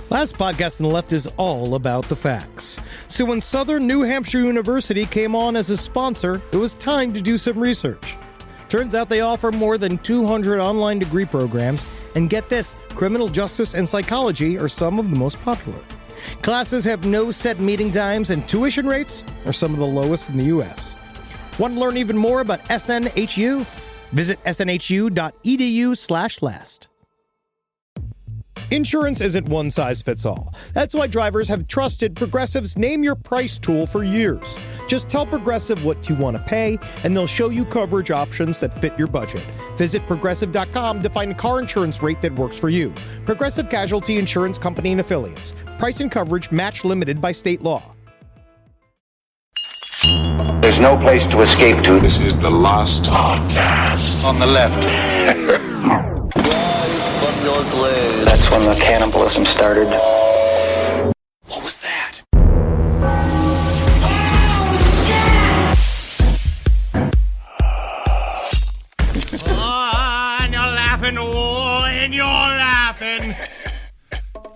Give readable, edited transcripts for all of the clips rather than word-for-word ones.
Last podcast on the left is all about the facts. So when Southern New Hampshire University came on as a sponsor, it was time to do some research. Turns out they offer more than 200 online degree programs, and get this, criminal justice and psychology are some of the most popular. Classes have no set meeting times, and tuition rates are some of the lowest in the U.S. Want to learn even more about SNHU? Visit snhu.edu/last. Insurance isn't one size fits all. That's why drivers have trusted Progressive's Name Your Price tool for years. Just tell Progressive what you want to pay, and they'll show you coverage options that fit your budget. Visit Progressive.com to find a car insurance rate that works for you. Progressive Casualty Insurance Company and Affiliates. Price and coverage match limited by state law. There's no place to escape to. This is the last podcast. On the left. From your grave. That's when the cannibalism started. What was that? Oh, and you're laughing. Oh, and you're laughing.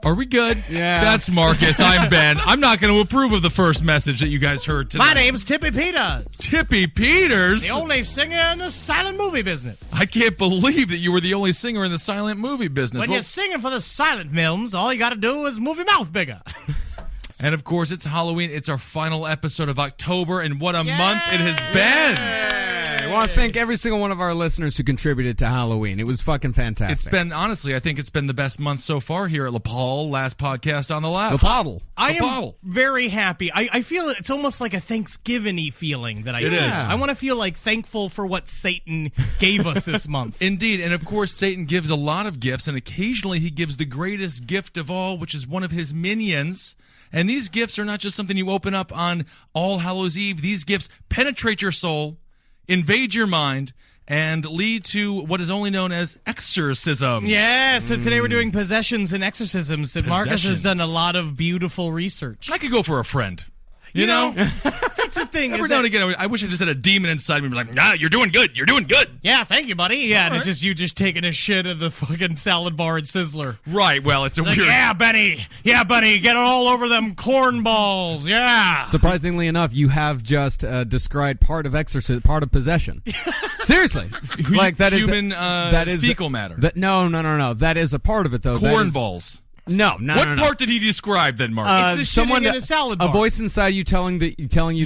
Are we good? Yeah. That's Marcus. I'm Ben. I'm not going to approve of the first message that you guys heard tonight. My name's Tippy Peters. Tippy Peters? The only singer in the silent movie business. I can't believe that you were the only singer in the silent movie business. When you're singing for the silent films, all you got to do is move your mouth bigger. And of course, it's Halloween. It's our final episode of October, and what a month it has been. I want to thank every single one of our listeners who contributed to Halloween. It was fucking fantastic. It's been, honestly, I think it's been the best month so far here at LaPaul, last podcast on the left. LaPaul. I am very happy. I feel it's almost like a Thanksgiving-y feeling that I feel. is. I want to feel like thankful for what Satan gave us this month. Indeed, and of course, Satan gives a lot of gifts, and occasionally he gives the greatest gift of all, which is one of his minions. And these gifts are not just something you open up on All Hallows Eve. These gifts penetrate your soul, invade your mind, and lead to what is only known as exorcism. Yeah, so today we're doing possessions and exorcisms. And Marcus has done a lot of beautiful research. I could go for a friend. You know? That's the thing. Every now and again, I wish I just had a demon inside me and be like, you're doing good. You're doing good. Yeah, thank you, buddy. Yeah, and it's just you just taking a shit at the fucking salad bar at Sizzler. Right, well, it's a Like, weird... yeah, Benny. Yeah, buddy. Get it all over them corn balls. Yeah. Surprisingly enough, you have just described part of possession. Seriously. Like that human, is fecal matter. No. That is a part of it, though. Corn balls. No. What part did he describe then, Mark? It's the shitting in a salad bar. A voice inside you telling you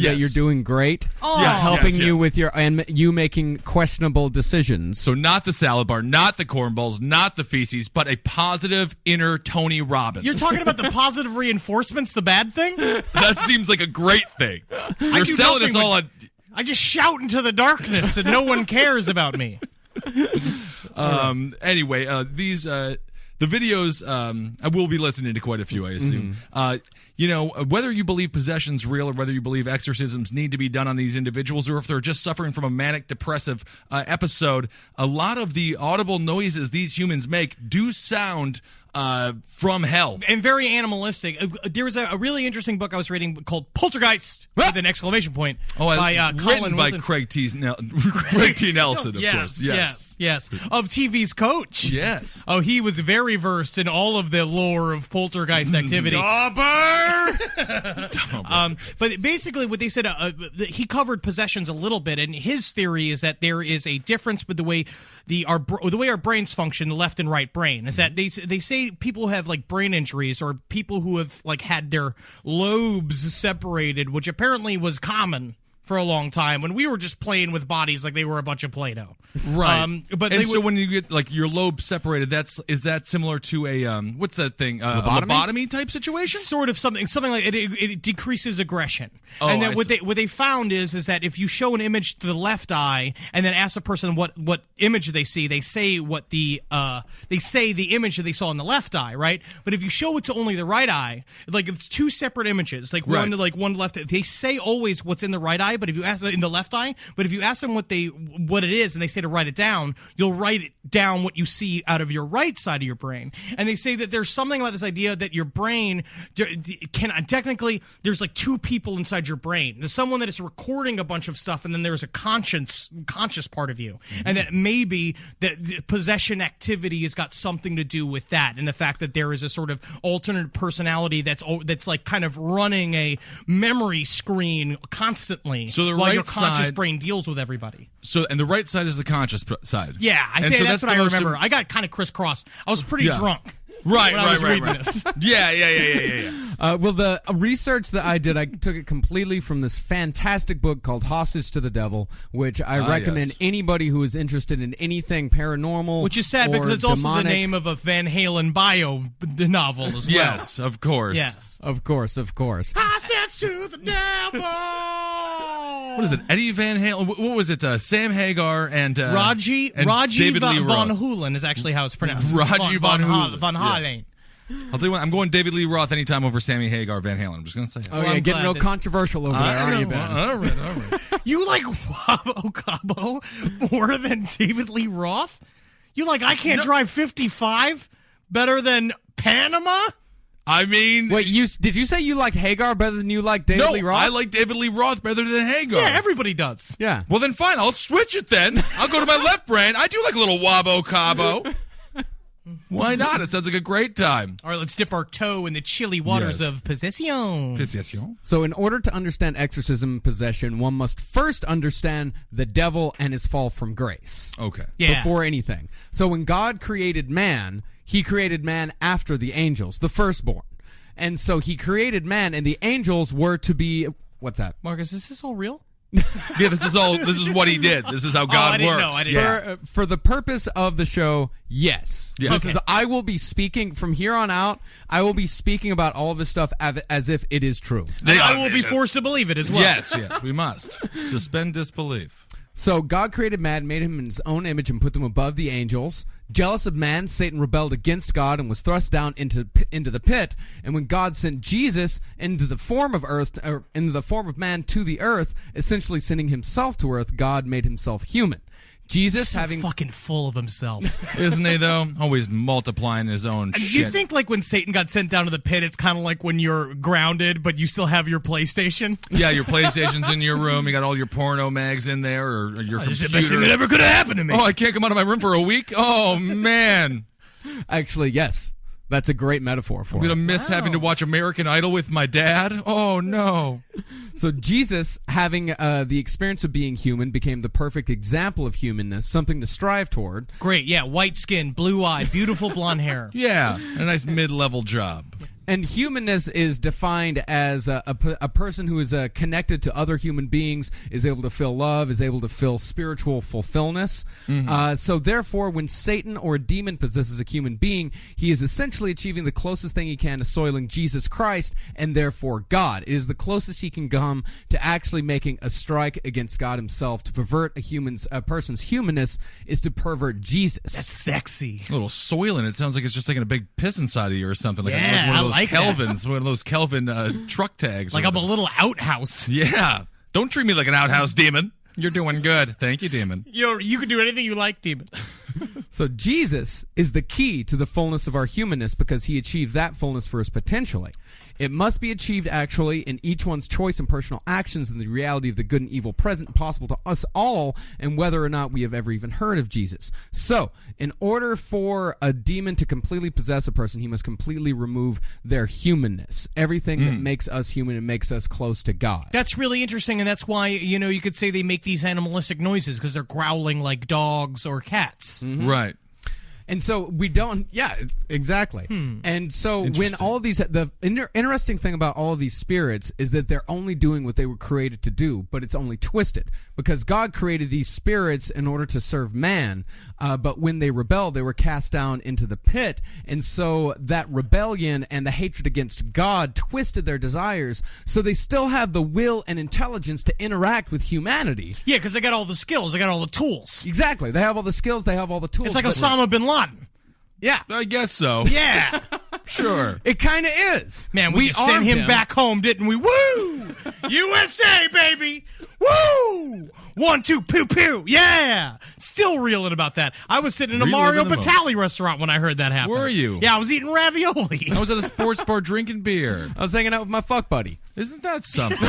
that you're doing great, helping you with you making questionable decisions. So not the salad bar, not the corn balls, not the feces, but a positive inner Tony Robbins. You're talking about the positive reinforcements, the bad thing? That seems like a great thing. You're selling us all on... I just shout into the darkness and no one cares about me. Anyway, these... the videos, I will be listening to quite a few, I assume. Whether you believe possession's real or whether you believe exorcisms need to be done on these individuals or if they're just suffering from a manic depressive episode, a lot of the audible noises these humans make do sound from hell. And very animalistic. There was a really interesting book I was reading called Poltergeist, with an exclamation point, by Colin by Wilson. Craig T. Nelson, of course. Yes. Of TV's Coach. Yes. Oh, he was very versed in all of the lore of poltergeist activity. But basically what they said, he covered possessions a little bit, and his theory is that there is a difference with the way our brains function, the left and right brain, is that they say people who have like brain injuries or people who have like had their lobes separated, which apparently was common for a long time when we were just playing with bodies like they were a bunch of Play-Doh. Right. So when you get like your lobe separated, is that similar to a what's that thing? A lobotomy type situation? Sort of something like it decreases aggression. Oh, and then what they found is that if you show an image to the left eye and then ask a person what image they say what the image that they saw in the left eye, right? But if you show it to only the right eye, like it's two separate images, like one left, they say always what's in the right eye eye, but if you ask in the left eye, but if you ask them what it is and they say to write it down, you'll write it down what you see out of your right side of your brain. And they say that there's something about this idea that your brain can technically, there's like two people inside your brain. There's someone that is recording a bunch of stuff, and then there's a conscious part of you. And that maybe that possession activity has got something to do with that, and the fact that there is a sort of alternate personality that's like kind of running a memory screen constantly, so the while right your conscious side, brain deals with everybody. So, and the right side is the conscious side. Yeah, I think so that's what I remember. I got kind of crisscrossed. I was pretty drunk. Right. Yeah. Well, the research that I did, I took it completely from this fantastic book called Hostage to the Devil, which I recommend anybody who is interested in anything paranormal. Which is sad because it's also the name of a Van Halen bio novel as well. Yes, of course. Yes. Of course. Hostage to the devil! What is it? Eddie Van Halen? What was it? Sam Hagar and Raji David Lee Von Roth. Hoolen is actually how it's pronounced. Raji Von Hoolen. Von Halen. I'll tell you what, I'm going David Lee Roth anytime over Sammy Hagar Van Halen. I'm just going to say it. Oh, yeah, getting real controversial over there, aren't you, Ben? All right. You like Wabo Cabo more than David Lee Roth? You like I Can't Drive 55 better than Panama? I mean... Wait, did you say you like Hagar better than you like David Lee Roth? I like David Lee Roth better than Hagar. Yeah, everybody does. Yeah. Well, then fine, I'll switch it then. I'll go to my left brain. I do like a little Wabo Cabo. Why not? It sounds like a great time. All right, let's dip our toe in the chilly waters of possession. So in order to understand exorcism and possession, one must first understand the devil and his fall from grace. Okay. Yeah. Before anything. So when God created man, he created man after the angels, the firstborn. And so he created man, and the angels were to be... What's that? Marcus, is this all real? Yeah, this is what he did. This is how God works. I didn't know. For the purpose of the show, yes. Because I will be speaking from here on out. I will be speaking about all of this stuff as if it is true. And I will be forced to believe it as well. Yes, we must suspend disbelief. So God created man, made him in his own image, and put them above the angels. Jealous of man, Satan rebelled against God and was thrust down into the pit. And when God sent Jesus into the form of man to the earth, essentially sending himself to earth, God made himself human. Jesus so having fucking full of himself, isn't he? Though always multiplying his own shit. You think like when Satan got sent down to the pit, it's kind of like when you're grounded, but you still have your PlayStation. Yeah, your PlayStation's in your room. You got all your porno mags in there, or your computer. This is the best thing that ever could have happened to me. Oh, I can't come out of my room for a week. Oh man. Actually, yes. That's a great metaphor for it. I'm going to miss having to watch American Idol with my dad. Oh, no. So Jesus, having the experience of being human, became the perfect example of humanness, something to strive toward. Great, yeah. White skin, blue eye, beautiful blonde hair. Yeah, a nice mid-level job. And humanness is defined as a person who is connected to other human beings, is able to feel love, is able to feel spiritual fulfillment. So therefore, when Satan or a demon possesses a human being, he is essentially achieving the closest thing he can to soiling Jesus Christ and therefore God. It is the closest he can come to actually making a strike against God himself. To pervert a person's humanness is to pervert Jesus. That's sexy. A little soiling. It sounds like it's just taking a big piss inside of you or something. Like yeah, one of those like Kelvins, one of those Kelvin truck tags. Like I'm a little outhouse. Yeah. Don't treat me like an outhouse, demon. You're doing good. Thank you, demon. You can do anything you like, demon. So Jesus is the key to the fullness of our humanness because he achieved that fullness for us potentially. It must be achieved actually in each one's choice and personal actions and the reality of the good and evil present possible to us all and whether or not we have ever even heard of Jesus. So, in order for a demon to completely possess a person, he must completely remove their humanness. Everything that makes us human and makes us close to God. That's really interesting, and that's why, you could say they make these animalistic noises because they're growling like dogs or cats. Right. And so we don't, yeah, exactly. And so when all of these, the interesting thing about all of these spirits is that they're only doing what they were created to do, but it's only twisted. Because God created these spirits in order to serve man, but when they rebelled, they were cast down into the pit. And so that rebellion and the hatred against God twisted their desires, so they still have the will and intelligence to interact with humanity. Yeah, because they got all the skills, they got all the tools. Exactly. They have all the skills, they have all the tools. It's like Osama bin Laden. Yeah. I guess so. Yeah. Sure. It kind of is. Man, we just sent him back home, didn't we? Woo! USA, baby! Woo! 1, 2, pew, pew. Yeah! Still reeling about that. I was sitting in a Mario Reliving the Batali restaurant when I heard that happen. Were you? Yeah, I was eating ravioli. I was at a sports bar drinking beer. I was hanging out with my fuck buddy. Isn't that something?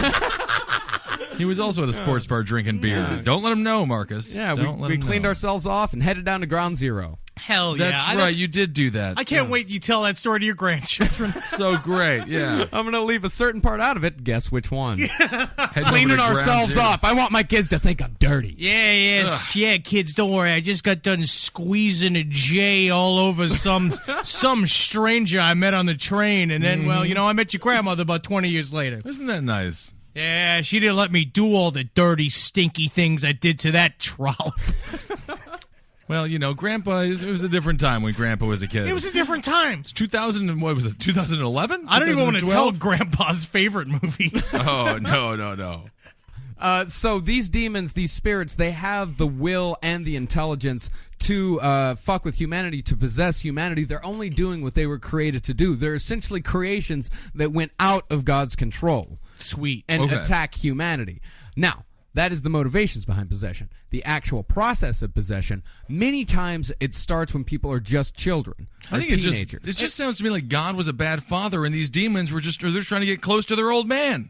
He was also at a sports bar drinking beer. Don't let him know, Marcus. Yeah, Don't let we him cleaned know. ourselves off and headed down to Ground Zero. Hell yeah. That's right. You did do that. I can't wait you tell that story to your grandchildren. So great. Yeah. I'm going to leave a certain part out of it. Guess which one? Heading over Cleaning to ourselves Ground off. I want my kids to think I'm dirty. Yeah, kids, don't worry. I just got done squeezing a J all over some stranger I met on the train, and then, well, I met your grandmother about 20 years later. Isn't that nice? Yeah, she didn't let me do all the dirty, stinky things I did to that trollop. Well, Grandpa, it was a different time when Grandpa was a kid. It was a different time. It's 2000 and what was it? 2011? I don't even want to tell Grandpa's favorite movie. Oh, no. So these demons, these spirits, they have the will and the intelligence to fuck with humanity, to possess humanity. They're only doing what they were created to do. They're essentially creations that went out of God's control. Sweet. And attack humanity. Now, that is the motivations behind possession. The actual process of possession, many times it starts when people are just children. I think teenagers. it just sounds to me like God was a bad father and these demons were they're trying to get close to their old man.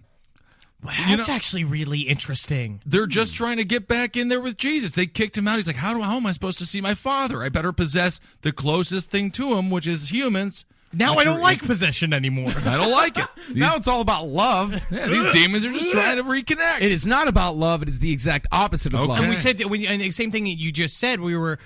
Wow, that's actually really interesting. They're just trying to get back in there with Jesus. They kicked him out. He's like, how am I supposed to see my father? I better possess the closest thing to him, which is humans. Now I don't like possession anymore. I don't like it. Now it's all about love. Yeah, these demons are just trying to reconnect. It is not about love. It is the exact opposite of love. And we said that and the same thing that you just said. We were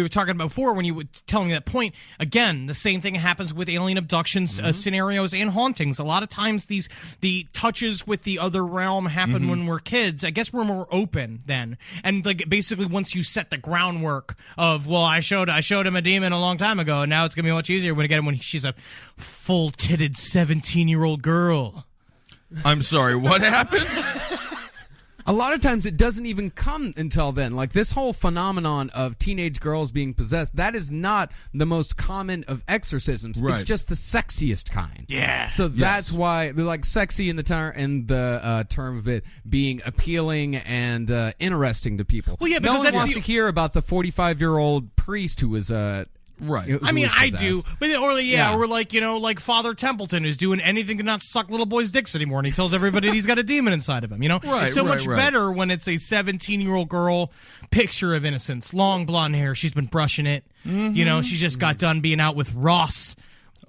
talking about before when you were telling me that point. Again, the same thing happens with alien abductions scenarios and hauntings. A lot of times the touches with the other realm happen when we're kids. I guess we're more open then. And like basically once you set the groundwork of I showed him a demon a long time ago, and now it's gonna be much easier when she's a full-titted 17-year-old girl. I'm sorry, what happened? A lot of times it doesn't even come until then. Like this whole phenomenon of teenage girls being possessed, that is not the most common of exorcisms. Right. It's just the sexiest kind. Yeah. So that's why they're like sexy in the term of it being appealing and interesting to people. Well, yeah, no because one that's wants to hear about the 45-year-old priest who was right. I mean, I possessed. do, but or like Father Templeton who's doing anything to not suck little boys' dicks anymore, and he tells everybody he's got a demon inside of him. Right, it's so much right. better when it's a 17-year-old girl, picture of innocence, long blonde hair. She's been brushing it. She just got done being out with Ross.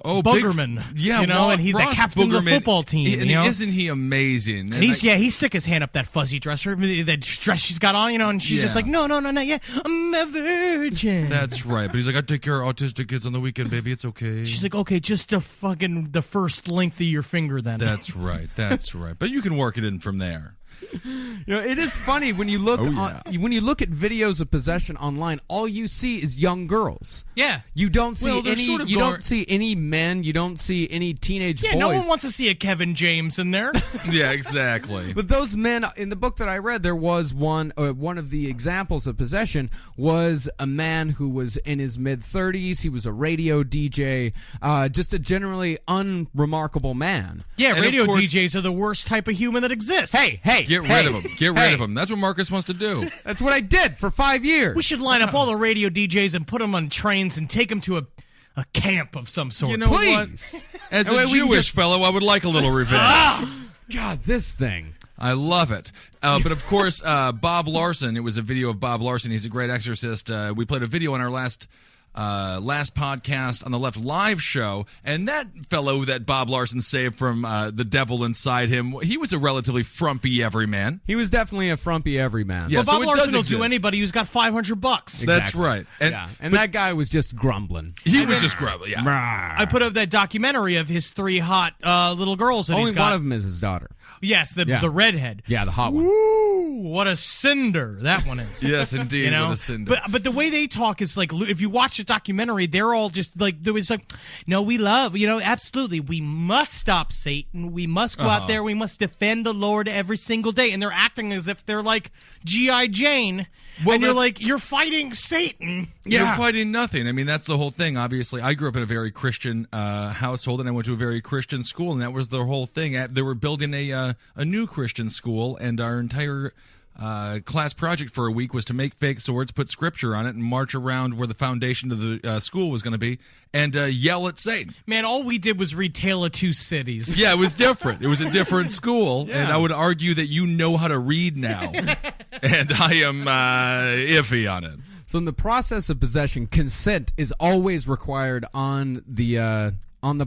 Oh, Boogerman, and he's the Ross captain of the Boogerman, football team. Isn't he amazing? And he stick his hand up that fuzzy dresser, that dress she's got on, and she's just like, no, not yet. I'm a virgin. That's right. But he's like, I take care of autistic kids on the weekend, baby. It's okay. She's like, okay, just the first length of your finger, then. That's right. But you can work it in from there. It is funny when you look when you look at videos of possession online. All you see is young girls. Yeah, you don't see any. Sort of don't see any men. You don't see any teenage boys. No one wants to see a Kevin James in there. Yeah, exactly. But those men in the book that I read, there was one of the examples of possession was a man who was in his mid-30s. He was a radio DJ, just a generally unremarkable man. Yeah, and radio course, DJs are the worst type of human that exists. Hey. Get rid of him. Get rid of him. That's what Marcus wants to do. That's what I did for 5 years. We should line up all the radio DJs and put them on trains and take them to a camp of some sort. You know Please. what? As a Jewish fellow, I would like a little revenge. God, this thing. I love it. But of course, Bob Larson, it was a video of Bob Larson. He's a great exorcist. We played a video on our last podcast on the Left Live show, and that fellow that Bob Larson saved from the devil inside him, he was a relatively frumpy everyman. He was definitely a frumpy everyman. Yeah, Bob Larson will exist. do anybody who's got $500. That's right. And that guy was just grumbling. He was just grumbling. Yeah. I put up that documentary of his 3 hot little girls that Only he's got. one of them is his daughter. Yes, the redhead. Yeah, the hot one. Woo! What a cinder that one is. Yes, indeed. What a cinder. But the way they talk is like, if you watch the documentary, they're all just like, there was like, no, we love, absolutely, we must stop Satan. We must go out there. We must defend the Lord every single day. And they're acting as if they're like G.I. Jane. and you're like, you're fighting Satan. You're fighting nothing. I mean, that's the whole thing. Obviously, I grew up in a very Christian household, and I went to a very Christian school, and that was the whole thing. They were building a new Christian school, and our entire class project for a week was to make fake swords, put scripture on it, and march around where the foundation of the school was going to be, and yell at Satan. Man, all we did was read Tale of Two Cities. Yeah, it was different. It was a different school, and I would argue that you know how to read now, and I am iffy on it. So in the process of possession, consent is always required on the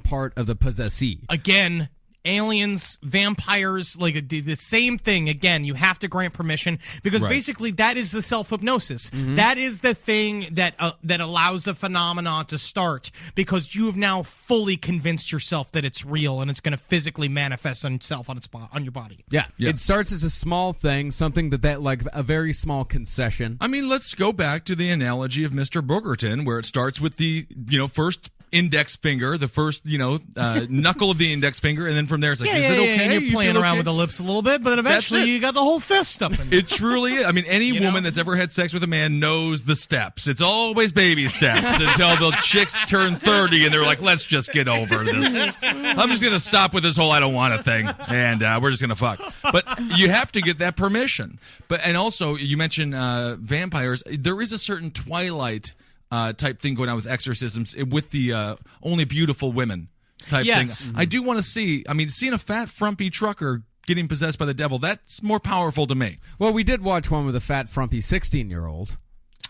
part of the possessee. Again, aliens, vampires, like the same thing. Again, you have to grant permission because basically that is the self-hypnosis. That is the thing that allows the phenomenon to start because you have now fully convinced yourself that it's real and it's going to physically manifest on itself on your body. Yeah. It starts as a small thing, something that like a very small concession. I mean, let's go back to the analogy of Mr. Boogerton, where it starts with the first index finger, the first knuckle of the index finger, and then from there it's like, is it okay? And you're playing around with the lips a little bit, but eventually you got the whole fist up in there. It truly is. I mean, any woman that's ever had sex with a man knows the steps. It's always baby steps until the chicks turn 30 and they're like, let's just get over this. I'm just going to stop with this whole I don't want a thing, and we're just going to fuck. But you have to get that permission. And also, you mentioned vampires. There is a certain Twilight type thing going on with exorcisms with the only beautiful women type thing. I do want to see, seeing a fat, frumpy trucker getting possessed by the devil, that's more powerful to me. Well, we did watch one with a fat, frumpy 16-year-old.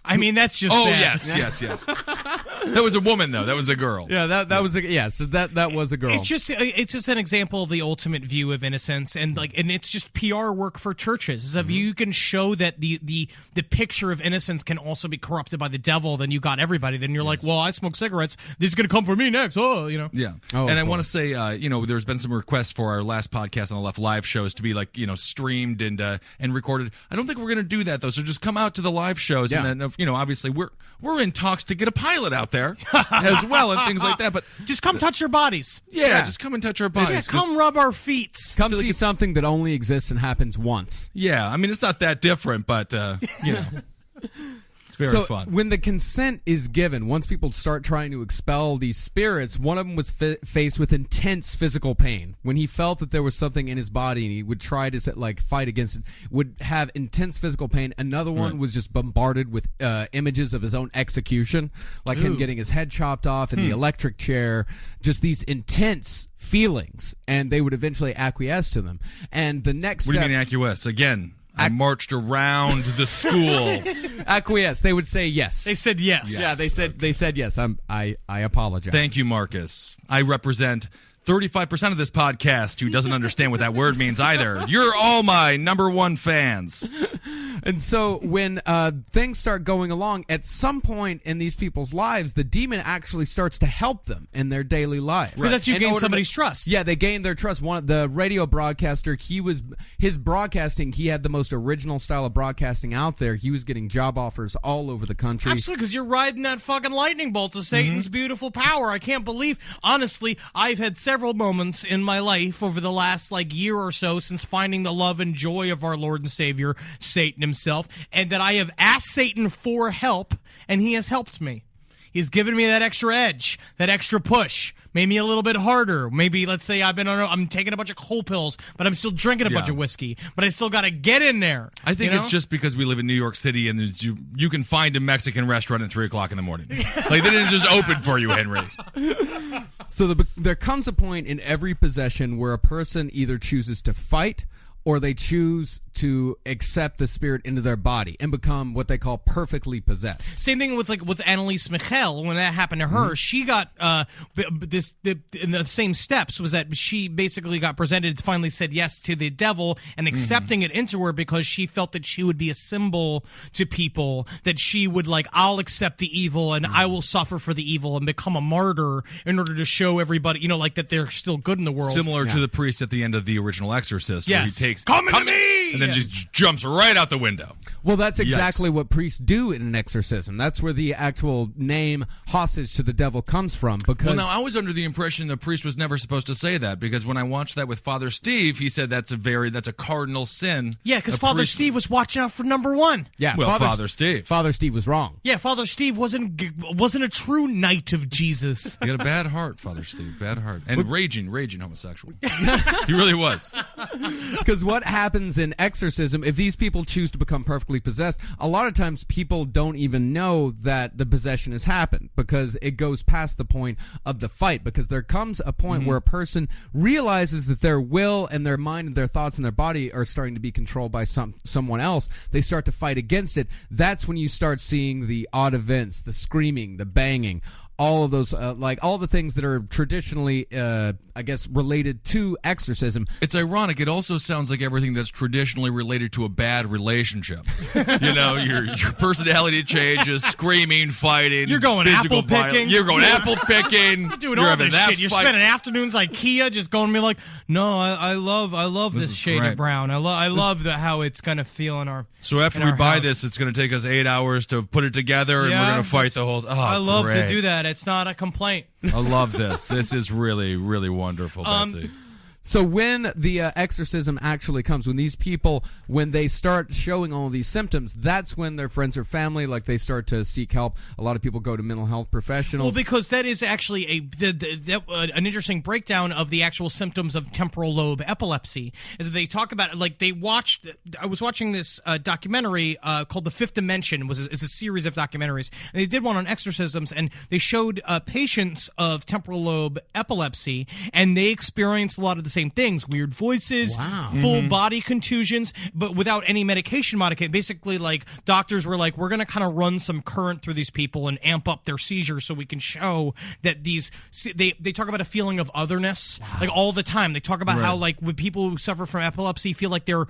I mean, that's just sad. Yes. That was a woman, though. That was a girl. Yeah, that was so that was a girl. It's just an example of the ultimate view of innocence, and it's just PR work for churches. If you can show that the picture of innocence can also be corrupted by the devil, then you got everybody. Then you're like, well, I smoke cigarettes. It's going to come for me next. Yeah. And I want to say, there's been some requests for our last podcast on the left live shows to be streamed and recorded. I don't think we're going to do that though. So just come out to the live shows, and then obviously we're in talks to get a pilot out there as well and things like that. But just come touch your bodies. Yeah, just come and touch our bodies. Yeah, come rub our feet. Come see something that only exists and happens once. Yeah, it's not that different, but it's very fun. When the consent is given, once people start trying to expel these spirits, one of them was faced with intense physical pain. When he felt that there was something in his body and he would try to fight against it, would have intense physical pain. Another one was just bombarded with images of his own execution, like him getting his head chopped off in the electric chair, just these intense feelings, and they would eventually acquiesce to them. And the next What do you mean acquiesce? Again, I marched around the school. Acquiesce. They would say yes. They said yes. Yeah, they said yes. I apologize. Thank you, Marcus. I represent 35% of this podcast who doesn't understand what that word means either. You're all my number one fans. And so when things start going along, at some point in these people's lives, the demon actually starts to help them in their daily life. Because that's you gain somebody's trust. Yeah, they gain their trust. The radio broadcaster, his broadcasting, he had the most original style of broadcasting out there. He was getting job offers all over the country. Absolutely, because you're riding that fucking lightning bolt of Satan's beautiful power. I can't believe, honestly, I've had several moments in my life over the last year or so since finding the love and joy of our Lord and Savior, Satan himself, and that I have asked Satan for help, and he has helped me. He's given me that extra edge, that extra push, made me a little bit harder. Maybe, let's say I'm taking a bunch of cold pills, but I'm still drinking a bunch of whiskey, but I still got to get in there. I think it's just because we live in New York City and you can find a Mexican restaurant at 3 o'clock in the morning. They didn't just open for you, Henry. So there comes a point in every possession where a person either chooses to fight or they choose to accept the spirit into their body and become what they call perfectly possessed. Same thing with Annalise Michel. When that happened to her, she got in the same steps was that she basically got presented, finally said yes to the devil and accepting it into her because she felt that she would be a symbol to people, that she would I'll accept the evil and I will suffer for the evil and become a martyr in order to show everybody, that they're still good in the world. Similar to the priest at the end of the original Exorcist, where he takes, come to me! And then just jumps right out the window. Well, that's exactly what priests do in an exorcism. That's where the actual name hostage to the devil comes from. Because Well, now, I was under the impression the priest was never supposed to say that, because when I watched that with Father Steve, he said that's a cardinal sin. Yeah, because A Father priest- Steve was watching out for number one. yeah, Well, Father Steve. Father Steve was wrong. Yeah, Father Steve wasn't a true knight of Jesus. He got a bad heart, Father Steve. Bad heart. And raging homosexual. He really was. Because what happens in exorcism, if these people choose to become perfectly possessed, a lot of times people don't even know that the possession has happened, because it goes past the point of the fight. Because there comes a point where a person realizes that their will and their mind and their thoughts and their body are starting to be controlled by someone else. They start to fight against it. That's when you start seeing the odd events, the screaming, the banging, all of those, like all the things that are traditionally, I guess, related to exorcism. It's ironic. It also sounds like everything that's traditionally related to a bad relationship. You know, your personality changes, screaming, fighting. You're going physical apple picking. violence. You're going apple picking. You're doing You're all having this that shit. You're fight. spending afternoons IKEA just going to be like, no, I love this is shade great. of brown. I love how it's going to feel in our. So after in we our buy house. this, it's going to take us 8 hours to put it together, and Yeah, we're going to fight that's- the whole. Oh, I love great. to do that. It's not a complaint. I love this. This is really, really wonderful, Betsy. So when the exorcism actually comes, when these people, when they start showing all these symptoms, that's when their friends or family, like, they start to seek help. A lot of people go to mental health professionals. Well, because that is actually an interesting breakdown of the actual symptoms of temporal lobe epilepsy. Is that they talk about it, like they watched. I was watching this documentary called The Fifth Dimension. It's a series of documentaries, and they did one on exorcisms, and they showed patients of temporal lobe epilepsy, and they experienced a lot of the same things: weird voices, full body contusions, but without any medication modification. Basically, like, doctors were like, we're going to kind of run some current through these people and amp up their seizures so we can show that they talk about a feeling of otherness, like, all the time. They talk about how, like, when people who suffer from epilepsy feel like they're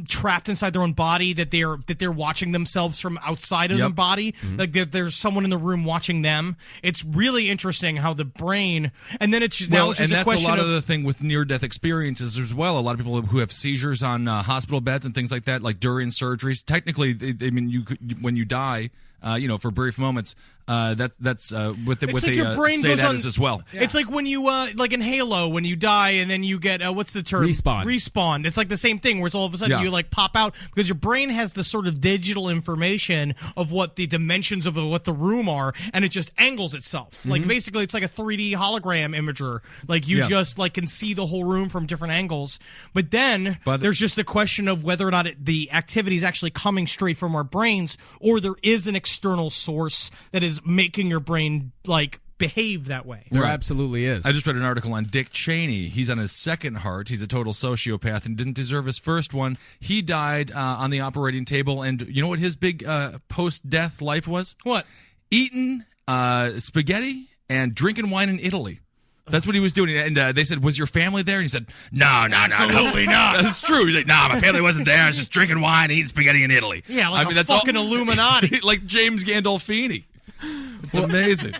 trapped inside their own body, that they're watching themselves from outside of their body, like there's someone in the room watching them. It's really interesting how the brain, and then it's just now it's just and a that's a question lot of of the thing with near-death experiences as well. A lot of people who have seizures on hospital beds and things like that, like during surgeries. Technically, I mean, you could, when you die, for brief moments, that's what It's they like your brain say goes that on, is as well. It's like when you like in Halo, when you die and then you get what's the term? Respawn. It's like the same thing, where it's all of a sudden you like pop out, because your brain has the sort of digital information of what the dimensions of what the room are, and it just angles itself. Like, basically, it's like a 3D hologram imager. Like, you just like can see the whole room from different angles. But then there's just the question of whether or not the activity is actually coming straight from our brains, or there is an external source that is making your brain like behave that way. There absolutely is. I just read an article on Dick Cheney. He's on his second heart. He's a total sociopath and didn't deserve his first one. He died on the operating table, and you know what his big post-death life was? What? Eating spaghetti and drinking wine in Italy. That's what he was doing. And they said, was your family there? And he said, no. Absolutely not. That's true. He's like, no, my family wasn't there. I was just drinking wine and eating spaghetti in Italy. Yeah, like that's fucking Illuminati. Like James Gandolfini. It's amazing.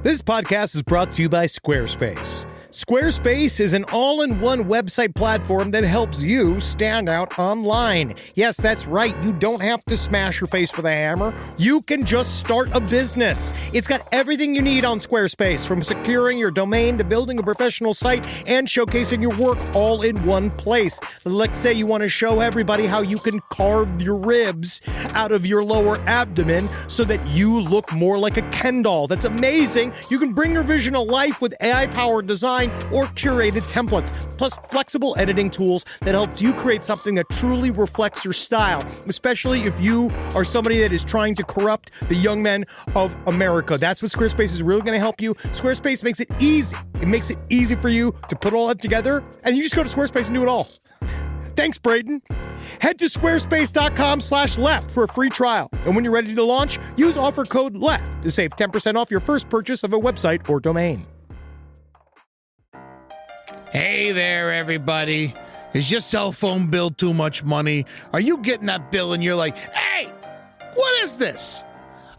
This podcast is brought to you by Squarespace. Squarespace is an all-in-one website platform that helps you stand out online. Yes, that's right. You don't have to smash your face with a hammer. You can just start a business. It's got everything you need on Squarespace, from securing your domain to building a professional site and showcasing your work all in one place. Let's say you want to show everybody how you can carve your ribs out of your lower abdomen so that you look more like a Ken doll. That's amazing. You can bring your vision to life with AI-powered design or curated templates, plus flexible editing tools that helps you create something that truly reflects your style, especially if you are somebody that is trying to corrupt the young men of America. That's what Squarespace is really going to help you. Squarespace makes it easy. It makes it easy for you to put all that together, and you just go to Squarespace and do it all. Thanks, Braden. Head to squarespace.com/left for a free trial. And when you're ready to launch, use offer code LEFT to save 10% off your first purchase of a website or domain. Hey there, everybody. Is your cell phone bill too much money? Are you getting that bill and you're like, hey, what is this?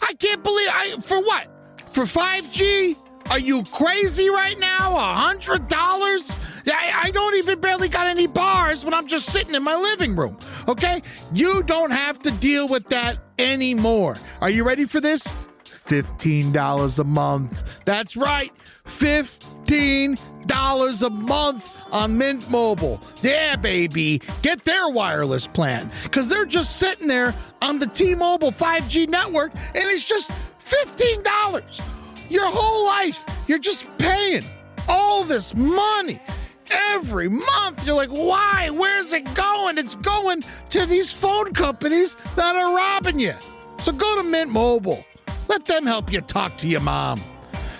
I can't believe for what? For 5G? Are you crazy right now? $100? I don't even barely got any bars when I'm just sitting in my living room. Okay? You don't have to deal with that anymore. Are you ready for this? $15 a month. That's right. $15 a month on Mint Mobile. Yeah, baby. Get their wireless plan because they're just sitting there on the T-Mobile 5G network and it's just $15. Your whole life, you're just paying all this money every month. You're like, why? Where's it going? It's going to these phone companies that are robbing you. So go to Mint Mobile. Let them help you talk to your mom.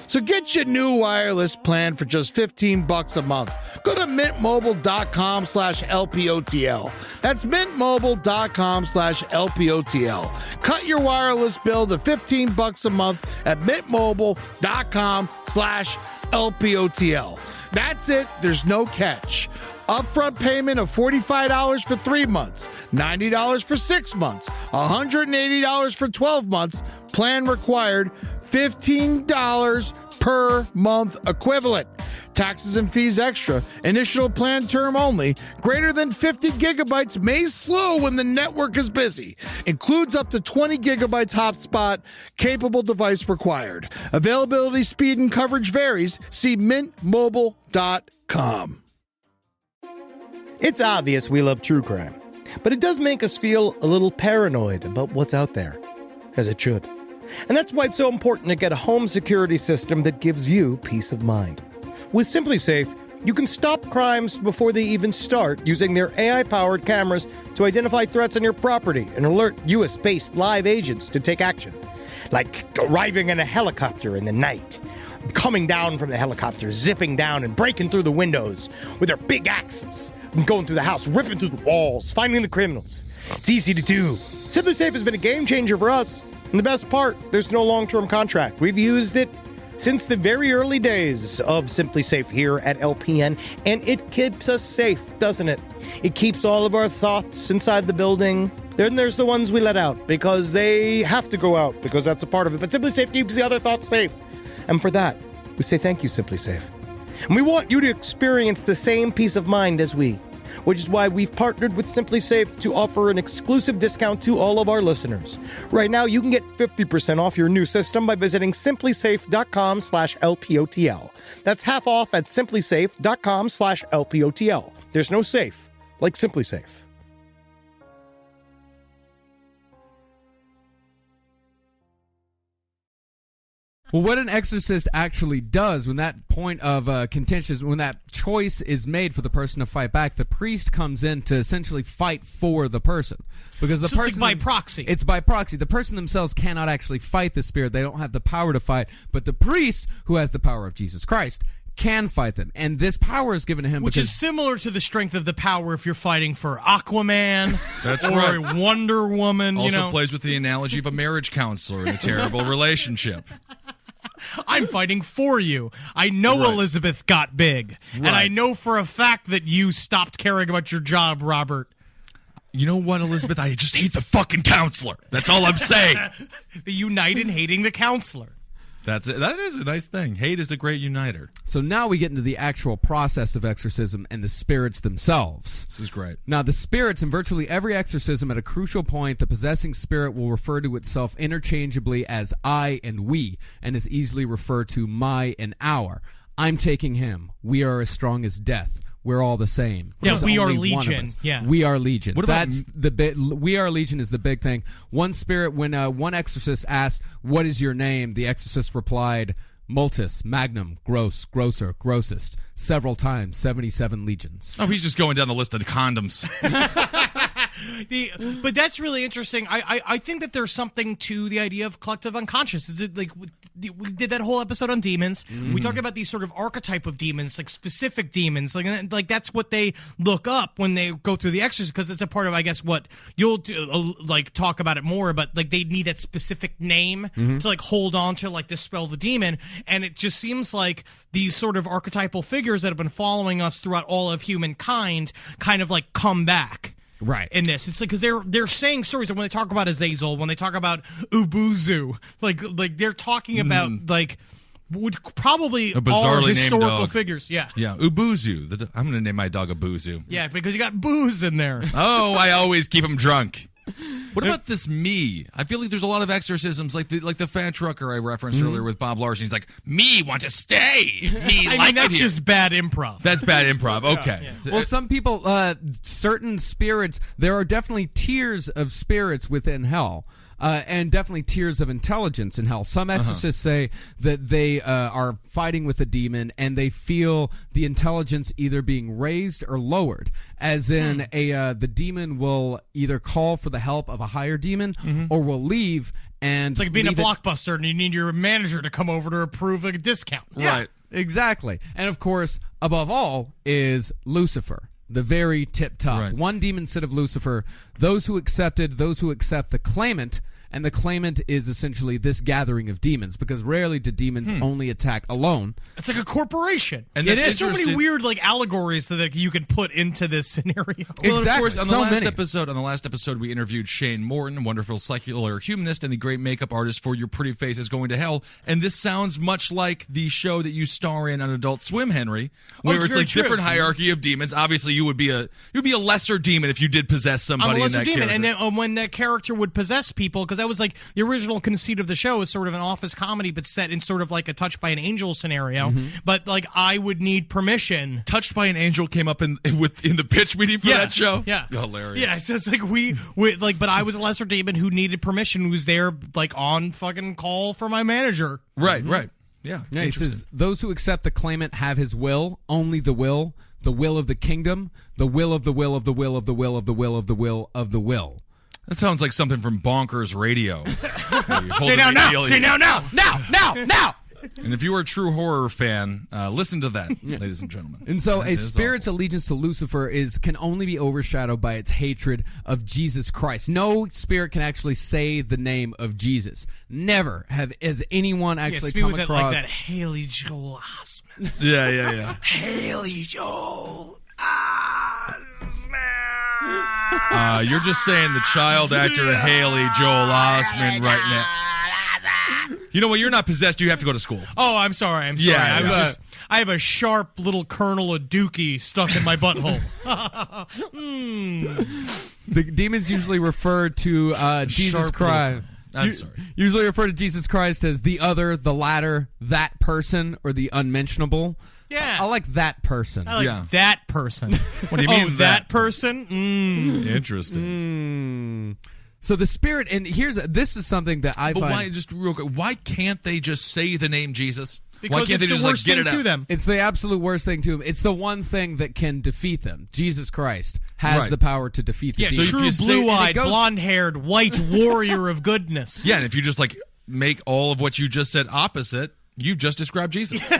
So get your new wireless plan for just $15 a month. Go to mintmobile.com/LPOTL. That's mintmobile.com/LPOTL. Cut your wireless bill to $15 a month at mintmobile.com/LPOTL. That's it. There's no catch. Upfront payment of $45 for 3 months, $90 for 6 months, $180 for 12 months. Plan required, $15 per month equivalent. Taxes and fees extra. Initial plan term only. Greater than 50 gigabytes may slow when the network is busy. Includes up to 20 gigabytes hotspot. Capable device required. Availability, speed, and coverage varies. See mintmobile.com. It's obvious we love true crime, but it does make us feel a little paranoid about what's out there, as it should. And that's why it's so important to get a home security system that gives you peace of mind. With SimpliSafe, you can stop crimes before they even start using their AI-powered cameras to identify threats on your property and alert US-based live agents to take action. Like arriving in a helicopter in the night, coming down from the helicopter, zipping down and breaking through the windows with their big axes, and going through the house, ripping through the walls, finding the criminals. It's easy to do. SimpliSafe has been a game changer for us. And the best part, there's no long-term contract. We've used it since the very early days of SimpliSafe here at LPN, and it keeps us safe, doesn't it? It keeps all of our thoughts inside the building. Then there's the ones we let out because they have to go out because that's a part of it. But SimpliSafe keeps the other thoughts safe. And for that, we say thank you, SimpliSafe. And we want you to experience the same peace of mind as we, which is why we've partnered with SimpliSafe to offer an exclusive discount to all of our listeners. Right now, you can get 50% off your new system by visiting simplysafe.com/LPOTL. That's half off at simplysafe.com/LPOTL. There's no safe like SimpliSafe. Well, what an exorcist actually does when that point of contention, when that choice is made for the person to fight back, the priest comes in to essentially fight for the person. Because the So person it's like by proxy. It's by proxy. The person themselves cannot actually fight the spirit. They don't have the power to fight. But the priest, who has the power of Jesus Christ, can fight them. And this power is given to him Which is similar to the strength of the power if you're fighting for Aquaman That's or right. Wonder Woman. Also plays with the analogy of a marriage counselor in a terrible relationship. I'm fighting for you. I know Right. Elizabeth got big. And I know for a fact that you stopped caring about your job, Robert. You know what, Elizabeth? I just hate the fucking counselor. That's all I'm saying. The unite in hating the counselor. That's it. That is a nice thing. Hate is a great uniter. So now we get into the actual process of exorcism and the spirits themselves. This is great. Now, the spirits in virtually every exorcism, at a crucial point, the possessing spirit will refer to itself interchangeably as I and we, and is easily referred to my and our. I'm taking him. We are as strong as death. We're all the same. Yeah, There's we are only one of legion. us. Yeah. We are legion. What about That's we are legion is the big thing. One spirit, when one exorcist asked, "What is your name?" the exorcist replied, "Multus, Magnum, Gross, Grosser, Grossest," several times, 77 legions. Oh, he's just going down the list of condoms. But that's really interesting. I think that there's something to the idea of collective unconscious. Like we did that whole episode on demons. We talked about these sort of archetype of demons, like specific demons. Like that's what they look up when they go through the exorcism, because it's a part of, I guess, what you'll do, like talk about it more. But like they need that specific name to like hold on to, like dispel the demon. And it just seems like these sort of archetypal figures that have been following us throughout all of humankind kind of like come back. Right. In this, it's like because they're saying stories, and when they talk about Azazel, when they talk about Ubuzu, like they're talking about like would probably A bizarrely all named historical dog. figures. Yeah. Yeah, Ubuzu. I'm going to name my dog Ubuzu. Yeah, because you got booze in there. Oh, I always keep him drunk. What about this me? I feel like there's a lot of exorcisms, like the fat trucker I referenced earlier with Bob Larson. He's like, me want to stay. Me I like mean, that's it here." just bad improv. That's bad improv. Okay. Well, some people, certain spirits, there are definitely tiers of spirits within hell. And definitely tiers of intelligence in hell. Some exorcists say that they are fighting with a demon and they feel the intelligence either being raised or lowered. As in, the demon will either call for the help of a higher demon or will leave and. It's like being a leave it- Blockbuster and you need your manager to come over to approve a discount. Right. Exactly. And of course, above all is Lucifer. The very tip top. Right. One demon said of Lucifer, those who accept the claimant, and the claimant is essentially this gathering of demons, because rarely do demons only attack alone. It's like a corporation. And It that's is so many interesting. weird like allegories that you can put into this scenario. Well, of Exactly. course, on So the many. last episode, we interviewed Shane Morton, a wonderful secular humanist and the great makeup artist for Your Pretty Face is Going to Hell. And this sounds much like the show that you star in on Adult Swim, Henry, where it's it's very like true. different hierarchy of demons. Obviously, you would be a lesser demon if you did possess I'm somebody a in lesser that demon, character. and then when that character would possess people, because that was like the original conceit of the show, is sort of an office comedy, but set in sort of like a Touched by an Angel scenario. But like I would need permission. Touched by an Angel came up in the pitch meeting for that show. Yeah, Hilarious. Yeah, so it's like we like, but I was a lesser demon who needed permission, who was there like on fucking call for my manager. Right. Yeah. Yeah, he says, those who accept the claimant have his will, only the will of the kingdom, the will of the will of the will of the will of the will of the will of the will. That sounds like something from Bonkers Radio. Say now. And if you are a true horror fan, listen to that, ladies and gentlemen. And so That a is spirit's awful. allegiance to Lucifer can only be overshadowed by its hatred of Jesus Christ. No spirit can actually say the name of Jesus. Never has anyone actually Speak come with across. like that Haley Joel Osment. Yeah. Haley Joel Osment. You're just saying the child actor Haley Joel Osment right now. You know what? You're not possessed. You have to go to school. Oh, I'm sorry. Yeah, I have a sharp little kernel of dookie stuck in my butthole. The demons usually refer to Jesus Sharp Christ. I'm sorry. Usually refer to Jesus Christ as the other, the latter, that person, or the unmentionable. Yeah. I like that person. I like Yeah. that person. What do you mean, Oh, that person? Interesting. So the spirit, and this is something that I But find. why, just real quick, why can't they just say the name Jesus? Why Because can't it's they just the worst get thing it to out? them. It's the absolute worst thing to him. It's the one thing that can defeat them. Jesus Christ has Right. the power to defeat the Yeah, demons. if true you say- blue-eyed, and it goes- blonde-haired, white warrior of goodness. Yeah, and if you just make all of what you just said opposite, you've just described Jesus.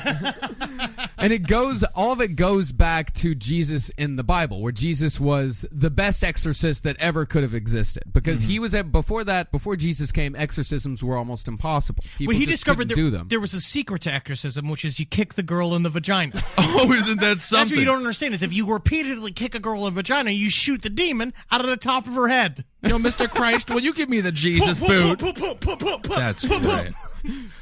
And all of it goes back to Jesus in the Bible, where Jesus was the best exorcist that ever could have existed. Because he was before Jesus came, exorcisms were almost impossible. People Well, he just discovered couldn't do them. there was a secret to exorcism, which is you kick the girl in the vagina. Oh, isn't that That's something? what you don't understand is if you repeatedly kick a girl in the vagina, you shoot the demon out of the top of her head. Mr. Christ, will you give me the Jesus boot? That's great.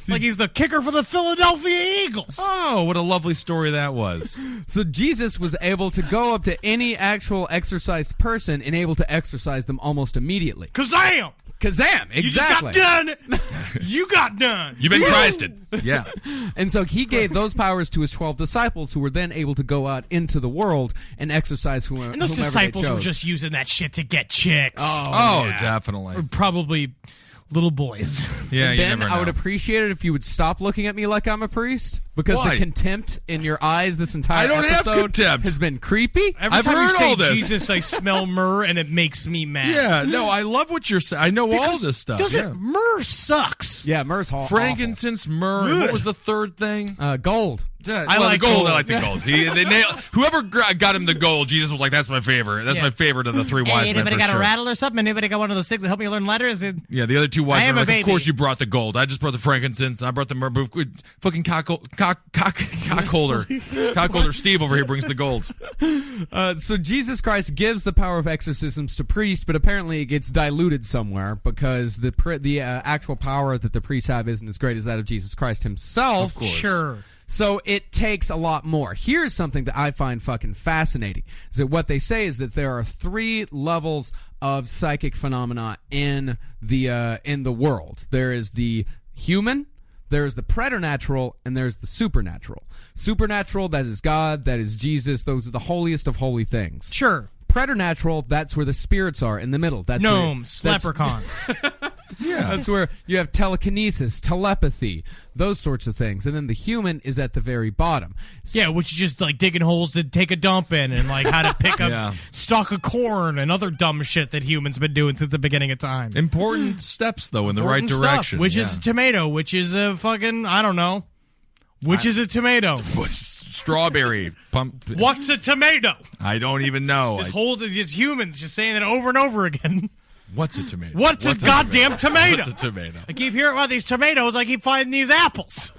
Like he's the kicker for the Philadelphia Eagles. Oh, what a lovely story that was. So Jesus was able to go up to any actual exorcised person and able to exorcise them almost immediately. Kazam! Kazam! Exactly. You just got done. You got done. You've been Christed. Yeah. And so he gave those powers to his 12 disciples, who were then able to go out into the world and exorcise whomever And those they disciples were chose. just using that shit to get chicks. Oh, definitely. Probably little boys. Yeah, you Ben, never I would know. appreciate it if you would stop looking at me like I'm a priest, because Why? the contempt in your eyes this entire I don't have episode contempt. has been creepy. Every I've time you heard say all this. Jesus, I smell myrrh, and it makes me mad. Yeah, no, I love what you're saying. I know all this stuff. Doesn't myrrh sucks? Yeah, myrrh's awful. Frankincense, myrrh. and What was the third thing? Gold. I like the gold. gold. I like the gold. They nailed whoever got him the gold. Jesus was like, "That's my favorite. That's my favorite of the three wise men." Anybody for got sure. a rattle or something? Anybody got one of those things that help you learn letters? Yeah, the other two wise I men am were a like, "Of baby." course you brought the gold. I just brought the frankincense. I brought the myrrh. Fucking cock holder Steve over here brings the gold." So Jesus Christ gives the power of exorcisms to priests, but apparently it gets diluted somewhere because the actual power that the priests have isn't as great as that of Jesus Christ himself. Of course. Sure. So it takes a lot more. Here's something that I find fucking fascinating. Is that what they say is that there are 3 levels of psychic phenomena in the world. There is the human, there is the preternatural, and there's the supernatural. Supernatural, that is God, that is Jesus. Those are the holiest of holy things. Sure. Preternatural, that's where the spirits are in the middle. That's Gnomes, that's- leprechauns. Yeah, that's where you have telekinesis, telepathy, those sorts of things. And then the human is at the very bottom. Yeah, which is just like digging holes to take a dump in and like how to pick a stalk of corn and other dumb shit that humans been doing since the beginning of time. Important steps though in the right Important stuff, direction. which is a tomato, which is a fucking, I don't know. Which is a tomato? Strawberry pump. What's a tomato? I don't even know. Just humans just saying it over and over again. What's a tomato? What's a goddamn tomato? What's a tomato? I keep hearing about these tomatoes. I keep finding these apples.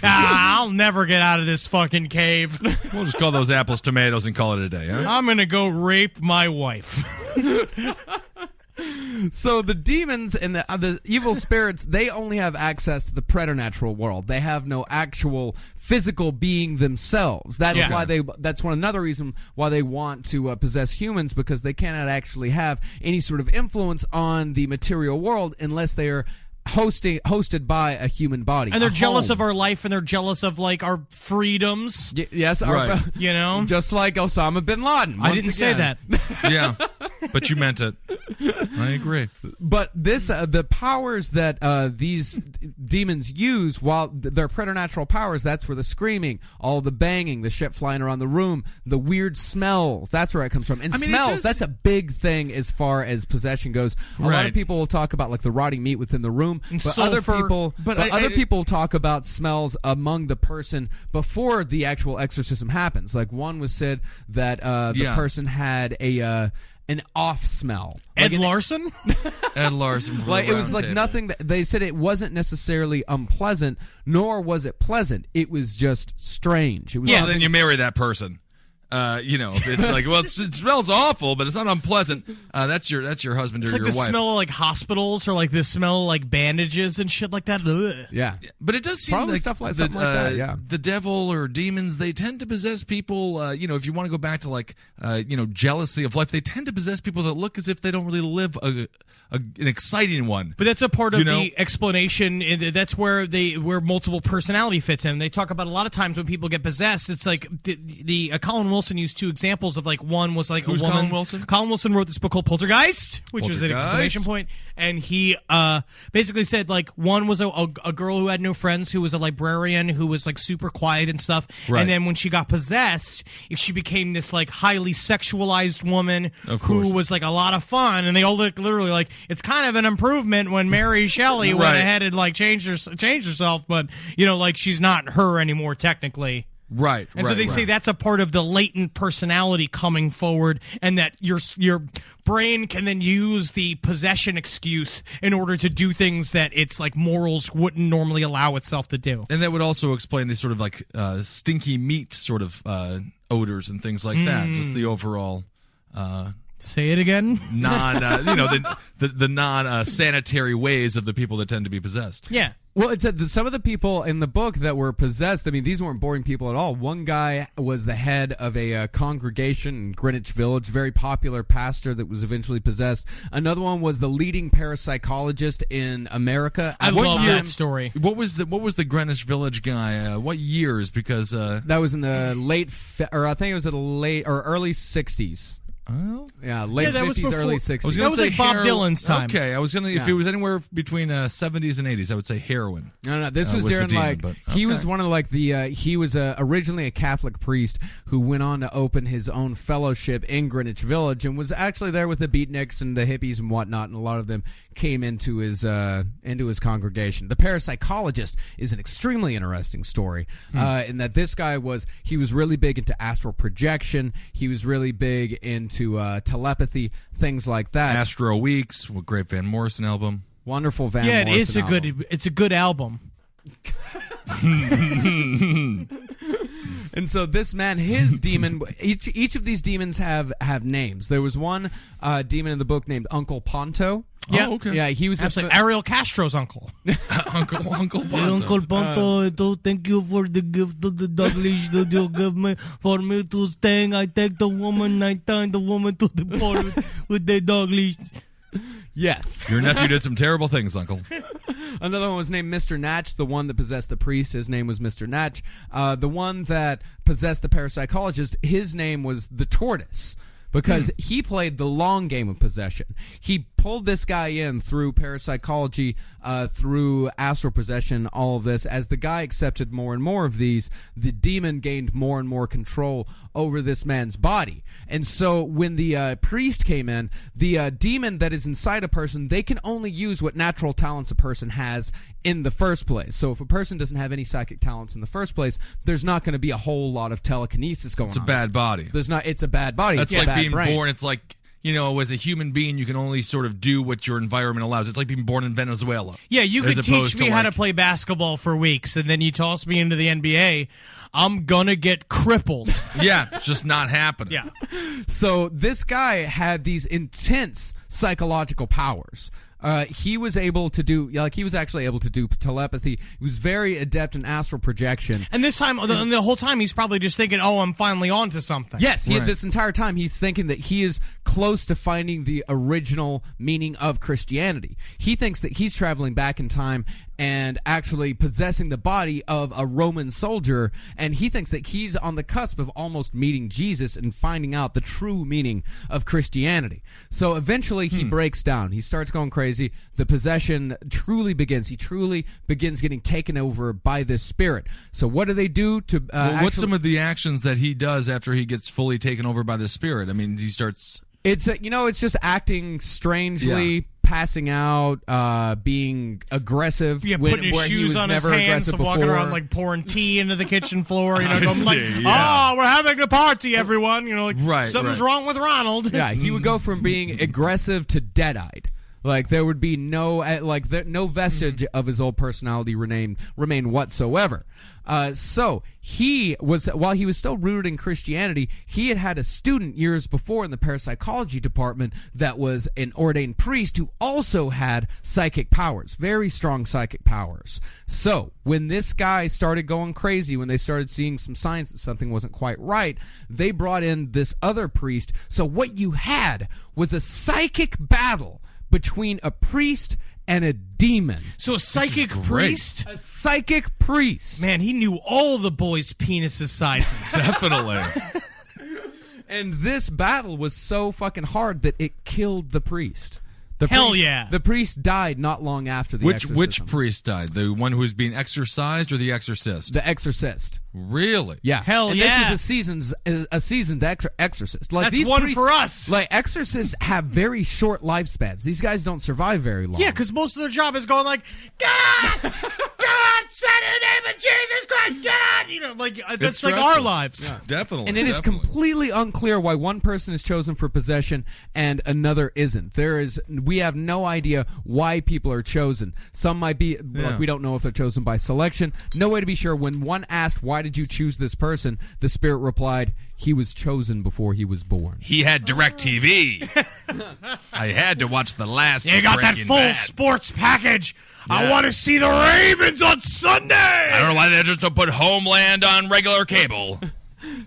I'll never get out of this fucking cave. We'll just call those apples tomatoes and call it a day, huh? I'm going to go rape my wife. So the demons and the evil spirits, they only have access to the preternatural world. They have no actual physical being themselves. That's why that's another reason why they want to possess humans, because they cannot actually have any sort of influence on the material world unless they are hosted by a human body. And they're jealous home. of our life, and they're jealous of like our freedoms. Yes, Right. You know? just like Osama bin Laden. I once didn't say again. that. Yeah, but you meant it. I agree. But this, the powers that these demons use, while their preternatural powers, that's where the screaming, all the banging, the shit flying around the room, the weird smells, that's where it comes from. And smells, that's a big thing as far as possession goes. A lot of people will talk about like the rotting meat within the room, And but sulfur. other people talk about smells among the person before the actual exorcism happens. Like one was said that the person had an off smell. Ed Larson? Ed Larson. Like it was like nothing that they said it wasn't necessarily unpleasant, nor was it pleasant. It was just strange. It was Well, then you marry that person. If it's like, well, it smells awful, but it's not unpleasant. That's your husband or It's like your the wife. smell of like hospitals, or like the smell of like bandages and shit like that. Ugh. yeah. But it does seem Probably like stuff like something like that, yeah. the devil or demons, they tend to possess people. If you want to go back to like jealousy of life, they tend to possess people that look as if they don't really live an exciting one. But that's a part of the explanation. That's where multiple personality fits in. They talk about a lot of times when people get possessed. It's like Colin Wilson used 2 examples of like one was like Who's a woman. Colin Wilson? Colin Wilson wrote this book called Poltergeist, which was an exclamation point, and he basically said like one was a girl who had no friends, who was a librarian, who was like super quiet and stuff, Right. and then when she got possessed, she became this like highly sexualized woman who was like a lot of fun, and they all literally like it's kind of an improvement when Mary Shelley went ahead and like changed herself, but like she's not her anymore technically. Right. And so they say that's a part of the latent personality coming forward, and that your brain can then use the possession excuse in order to do things that its like morals wouldn't normally allow itself to do. And that would also explain the sort of like stinky meat sort of odors and things like that. Just the overall Say it again. the non sanitary ways of the people that tend to be possessed. Yeah. Well, it said that some of the people in the book that were possessed, I mean, these weren't boring people at all. One guy was the head of a congregation in Greenwich Village, very popular pastor that was eventually possessed. Another one was the leading parapsychologist in America. I love that story. What was the Greenwich Village guy? What years? Because that was in the I think it was in the late or early 60s. Oh, Yeah, late that was 50s, early before- 60s. That was like Bob Dylan's time. Okay, I was gonna. If Yeah. it was anywhere between 70s and 80s, I would say heroin. No, this was was the during demon, like but- he was okay. one of like the he was originally a Catholic priest who went on to open his own fellowship in Greenwich Village and was actually there with the beatniks and the hippies and whatnot, and a lot of them came into his congregation. The parapsychologist is an extremely interesting story in that this guy was really big into astral projection. He was really big into telepathy, things like that. Astro Weeks, with great Van Morrison album. Wonderful Van Yeah, it Morrison is album. it's a good album. And so this man, his demon, each of these demons have names. There was one demon in the book named Uncle Ponto. Yeah. Oh, okay. Yeah, he was Absolutely. Ariel Castro's uncle. Uncle Ponto. Uncle Ponto, thank you for the gift of the dog leash that you give me for me to stay. I take the woman, I tie the woman to the pole with the dog leash. Yes. Your nephew did some terrible things, Uncle. Another one was named Mr. Natch, the one that possessed the priest. His name was Mr. Natch. The one that possessed the parapsychologist, his name was the Tortoise. Because he played the long game of possession. He pulled this guy in through parapsychology, through astral possession, all of this. As the guy accepted more and more of these, the demon gained more and more control over this man's body. And so when the priest came in, the demon that is inside a person, they can only use what natural talents a person has in the first place. So if a person doesn't have any psychic talents in the first place, there's not going to be a whole lot of telekinesis going on. It's a bad body. There's not. It's a bad body. That's It's a like bad being brain. born. It's like, as a human being, you can only sort of do what your environment allows. It's like being born in Venezuela. Yeah, you as could opposed teach me how to like- play basketball for weeks, and then you toss me into the NBA. I'm gonna get crippled. Yeah, it's just not happening. Yeah. So this guy had these intense psychological powers. He was able to do, he was actually able to do telepathy. He was very adept in astral projection. And this time, the whole time, he's probably just thinking, "Oh, I'm finally on to something." Yes, Right. this entire time he's thinking that he is close to finding the original meaning of Christianity. He thinks that he's traveling back in time and actually possessing the body of a Roman soldier, and he thinks that he's on the cusp of almost meeting Jesus and finding out the true meaning of Christianity. So eventually he breaks down. He starts going crazy. The possession truly begins. He truly begins getting taken over by this spirit. So what do they do to What's some of the actions that he does after he gets fully taken over by the spirit? I mean, he starts... It's it's just acting strangely, passing out, being aggressive. Yeah, when- putting his where he shoes was on his never hands, aggressive walking before. around like pouring tea into the kitchen floor. Going see, like, yeah. "Oh, we're having a party, everyone." Right, something's right. wrong with Ronald. Yeah, he would go from being aggressive to dead-eyed. Like there would be no no vestige of his old personality remain whatsoever. So he was, while he was still rooted in Christianity, he had a student years before in the parapsychology department that was an ordained priest who also had psychic powers, very strong psychic powers. So when this guy started going crazy, when they started seeing some signs that something wasn't quite right, they brought in this other priest. So what you had was a psychic battle between a priest and a demon. So a psychic priest. A psychic priest. Man, he knew all the boys' penises sizes. Definitely. And this battle was so fucking hard that it killed the priest. The Hell priest- yeah. The priest died not long after the Which exorcism. priest died? The one who was being exorcised or the exorcist? The exorcist. Really? Yeah. Hell and yeah. This is a seasoned exorcist. Like That's these one priests- for us. Like exorcists have very short lifespans. These guys don't survive very long. Yeah, because most of their job is going like, "Get on! Get on! Say the name of Jesus Christ! Get on!" That's It's like our stressful. lives. Yeah, definitely. And it is definitely. completely unclear why one person is chosen for possession and another isn't. We have no idea why people are chosen. Some might be, like, we don't know if they're chosen by selection. No way to be sure. When one asked, "Why did you choose this person?" the spirit replied, "He was chosen before he was born." He had DirecTV. I had to watch the last. You got that Breaking full Bad. sports package. I want to see the Ravens on Sunday. I don't know why they just don't put Homeland on regular cable.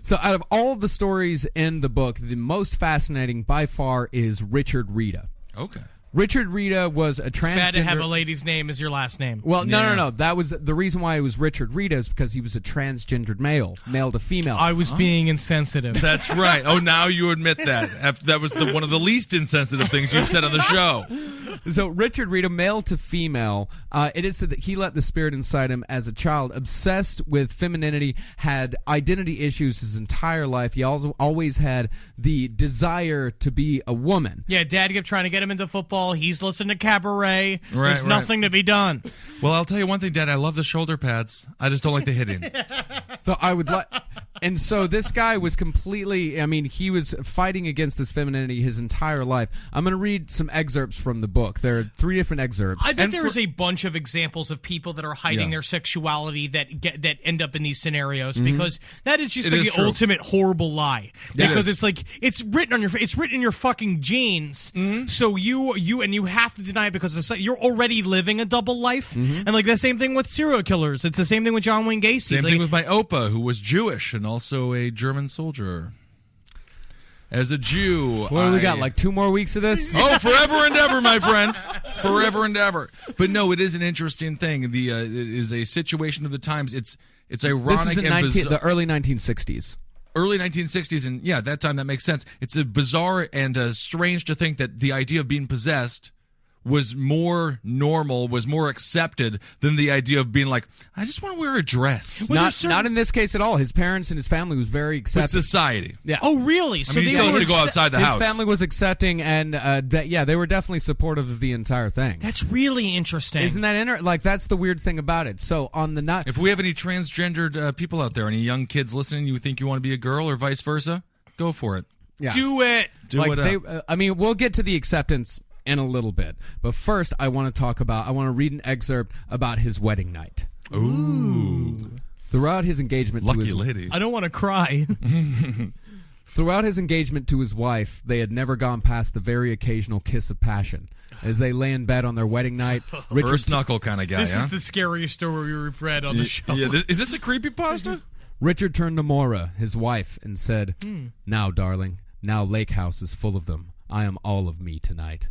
So out of all of the stories in the book, the most fascinating by far is Richard Rita. Okay. Richard Rita was a transgender. It's bad to have a lady's name as your last name. Well, no. That was the reason why it was Richard Rita is because he was a transgendered male to female. I was being insensitive. That's right. Oh, now you admit that. That was one of the least insensitive things you've said on the show. So Richard Rita, male to female, it is said that he let the spirit inside him as a child, obsessed with femininity, had identity issues his entire life. He also always had the desire to be a woman. Yeah, Dad kept trying to get him into football. He's listening to Cabaret. There's Right. nothing to be done. Well, I'll tell you one thing, Dad. I love the shoulder pads. I just don't like the hitting. So I would like, and so this guy was completely. I mean, he was fighting against this femininity his entire life. I'm going to read some excerpts from the book. There are 3 different excerpts. I bet there's a bunch of examples of people that are hiding Yeah. their sexuality that end up in these scenarios because that is just It like is the true. ultimate horrible lie. It Because is. it's like it's written on it's written in your fucking genes. So you have to deny it because you're already living a double life. And like the same thing with serial killers. It's the same thing with John Wayne Gacy. Same Like, thing with my Opa, who was Jewish and also a German soldier. As a Jew, What do we got? Like 2 more weeks of this? Oh, forever and ever, my friend. Forever and ever. But no, it is an interesting thing. It is a situation of the times. It's ironic This is in and bizarre. the early 1960s. Early 1960s, and yeah, at that time that makes sense. It's a bizarre and strange to think that the idea of being possessed was more normal, was more accepted than the idea of being like, I just want to wear a dress. Not in this case at all. His parents and his family was very But accepting. society. Yeah. oh, really? So I mean, he they still has were to go outside the His house. family was accepting, and they were definitely supportive of the entire thing. That's really interesting. Isn't that like that's the weird thing about it? So on the night, If we have any transgendered people out there, any young kids listening, you think you want to be a girl or vice versa, go for it. yeah. Do it. Do like it they, up. I mean, we'll get to the acceptance in a little bit, but first I want to read an excerpt about his wedding night. Ooh. Throughout his engagement to Lucky his lady. I don't want to cry. Throughout his engagement to his wife, they had never gone past the very occasional kiss of passion. As they lay in bed on their wedding night, Richard First knuckle kind of guy, This huh? is the scariest story we've read on the show. Yeah, is this a creepypasta? Richard turned to Maura, his wife, and said, "Now, darling, now Lake House is full of them. I am all of me tonight."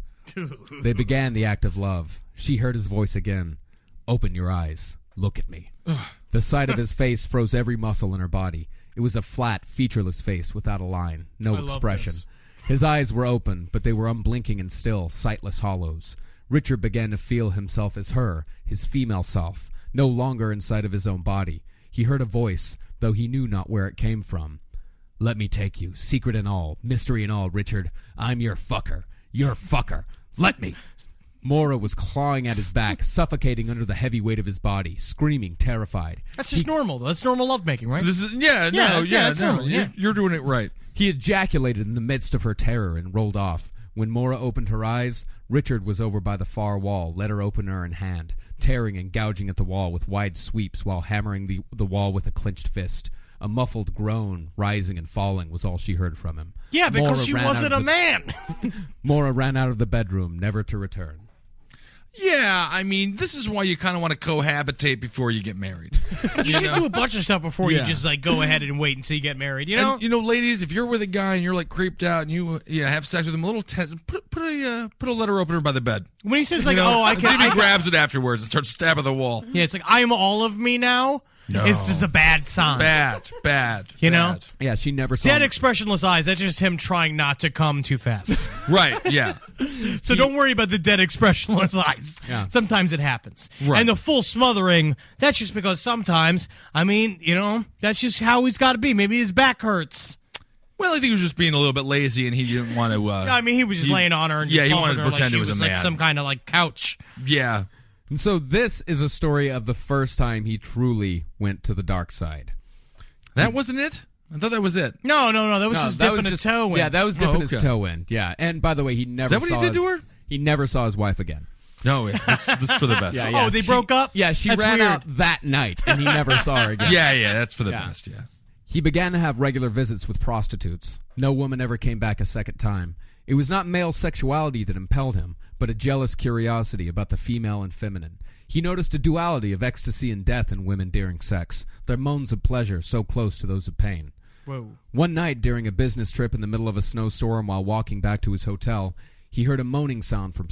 They began the act of love. She heard his voice again. "Open your eyes. Look at me." The sight of his face froze every muscle in her body. It was a flat, featureless face without a line, no I love expression. this. His eyes were open, but they were unblinking and still, sightless hollows. Richard began to feel himself as her, his female self, no longer inside of his own body. He heard a voice, though he knew not where it came from. "Let me take you, secret and all, mystery and all, Richard. I'm your fucker. Your fucker. Let me." Maura was clawing at his back, suffocating under the heavy weight of his body, screaming, terrified. That's just normal, though. That's normal lovemaking, right? This is that's normal, yeah. You're doing it right. He ejaculated in the midst of her terror and rolled off. When Maura opened her eyes, Richard was over by the far wall, let her open her in hand, tearing and gouging at the wall with wide sweeps while hammering the wall with a clenched fist. A muffled groan, rising and falling, was all she heard from him. Yeah, because Maura she ran wasn't out a of the- man. Maura ran out of the bedroom, never to return. Yeah, I mean, this is why you kind of want to cohabitate before you get married. You should do a bunch of stuff before you Yeah. just like go ahead and wait until you get married. You know, And, ladies, if you're with a guy and you're like creeped out and you have sex with him, a little put a letter opener by the bed. when he says like, You know, "Oh, I and see if can," he grabs it afterwards and starts stabbing the wall. yeah, it's like I'm all of me now. No. It's just a bad sign. Bad. You know? bad. Yeah, she never saw Dead him. expressionless eyes. That's just him trying not to come too fast. Right? Yeah. So don't worry about the dead expressionless eyes. Yeah. Sometimes it happens. Right. And the full smothering, that's just because sometimes, I mean, that's just how he's got to be. Maybe his back hurts. Well, I think he was just being a little bit lazy and he didn't want to. I mean, he was just laying on her and yeah, just he wanted bumping to her pretend like he she was a like man. some kind of like couch. Yeah. And so this is a story of the first time he truly went to the dark side. That wasn't it? I thought that was it. No. That was just dipping a toe in. Yeah, that was dipping his okay. toe in. Yeah, and by the way, he never that what he saw did to his- her? He never saw his wife again. No, that's for the best. Oh, they broke up? Yeah, she That's ran weird. out that night, and he never saw her again. Yeah, that's for the Yeah. best, yeah. He began to have regular visits with prostitutes. No woman ever came back a second time. It was not male sexuality that impelled him, but a jealous curiosity about the female and feminine. He noticed a duality of ecstasy and death in women during sex, their moans of pleasure so close to those of pain. Whoa. One night during a business trip in the middle of a snowstorm while walking back to his hotel, He heard a moaning sound from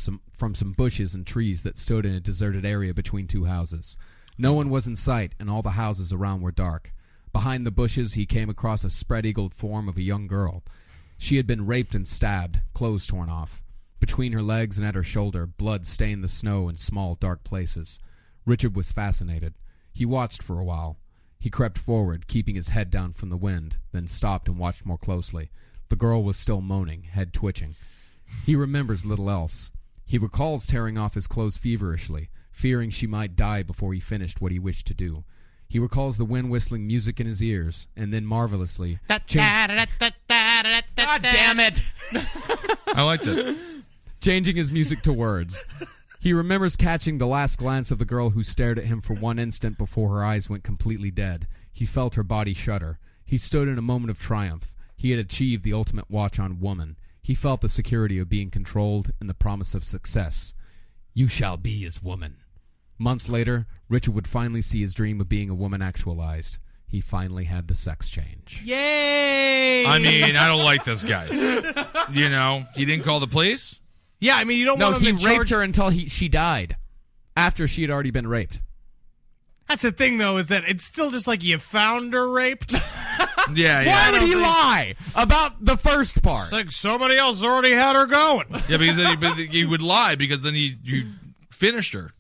some bushes and trees that stood in a deserted area between two houses. No one was in sight, and all the houses around were dark. Behind the bushes, he came across a spread-eagled form of a young girl. She had been raped and stabbed, clothes torn off. Between her legs and at her shoulder, blood stained the snow in small, dark places. Richard was fascinated. He watched for a while. He crept forward, keeping his head down from the wind, then stopped and watched more closely. The girl was still moaning, head twitching. He remembers little else. He recalls tearing off his clothes feverishly, fearing she might die before he finished what he wished to do. He recalls the wind whistling music in his ears, and then marvelously... God damn it! I liked it. Changing his music to words. He remembers catching the last glance of the girl who stared at him for one instant before her eyes went completely dead. He felt her body shudder. He stood in a moment of triumph. He had achieved the ultimate watch on woman. He felt the security of being controlled and the promise of success. You shall be his woman. Months later, Richard would finally see his dream of being a woman actualized. He finally had the sex change. Yay! I mean, I don't like this guy. You know, he didn't call the police? Yeah, I mean, you don't No, want him he in raped charge. her until she died. After she had already been raped. That's the thing, though, is that it's still just like you found her raped. Yeah. Why would he lie about the first part? It's like somebody else already had her going. Yeah, because then he would lie because then you finished her.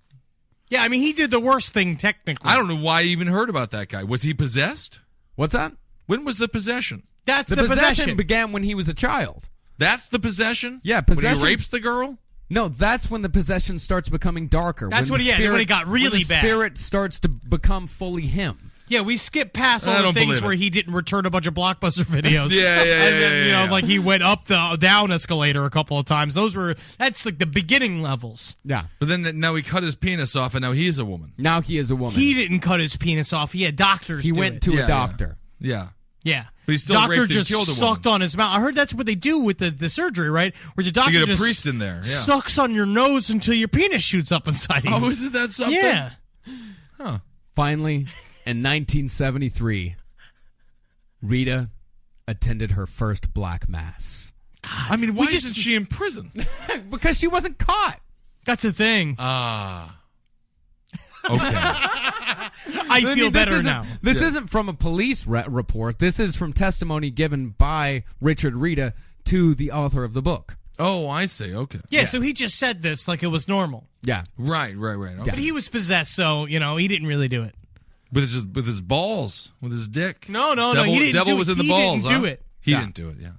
Yeah, I mean, he did the worst thing, technically. I don't know why I even heard about that guy. Was he possessed? What's that? When was the possession? That's The possession began when he was a child. That's the possession? Yeah, When possession. he rapes the girl? No, that's when the possession starts becoming darker. That's when when the he- when it got really when the bad. spirit starts to become fully him. Yeah, we skipped past I all the don't things believe where it. he didn't return a bunch of Blockbuster videos. Yeah, And then, you know, yeah. like he went up the down escalator a couple of times. That's like the beginning levels. Yeah. But then now he cut his penis off and now he's a woman. Now he is a woman. He didn't cut his penis off. He had doctors He do went it. to Yeah, a doctor. Yeah. Yeah. But he still doctor raped and just killed a woman. sucked on his mouth. I heard that's what they do with the surgery, right? Where the doctor You get a just priest in there, yeah. sucks on your nose until your penis shoots up inside you. Oh, isn't that something? Yeah. Finally, in 1973, Rita attended her first black mass. I mean, why isn't she in prison? Because she wasn't caught. That's the thing. Okay. I feel better now. This isn't from a police report. This is from testimony given by Richard Rita to the author of the book. Oh, I see. Okay. Yeah, so he just said this like it was normal. Yeah. Right. Okay. But he was possessed, so, you know, he didn't really do it. With his balls, with his dick. No, Devil, he didn't devil do was it. in the He balls. didn't do huh? it. He Yeah. didn't do it. Yeah.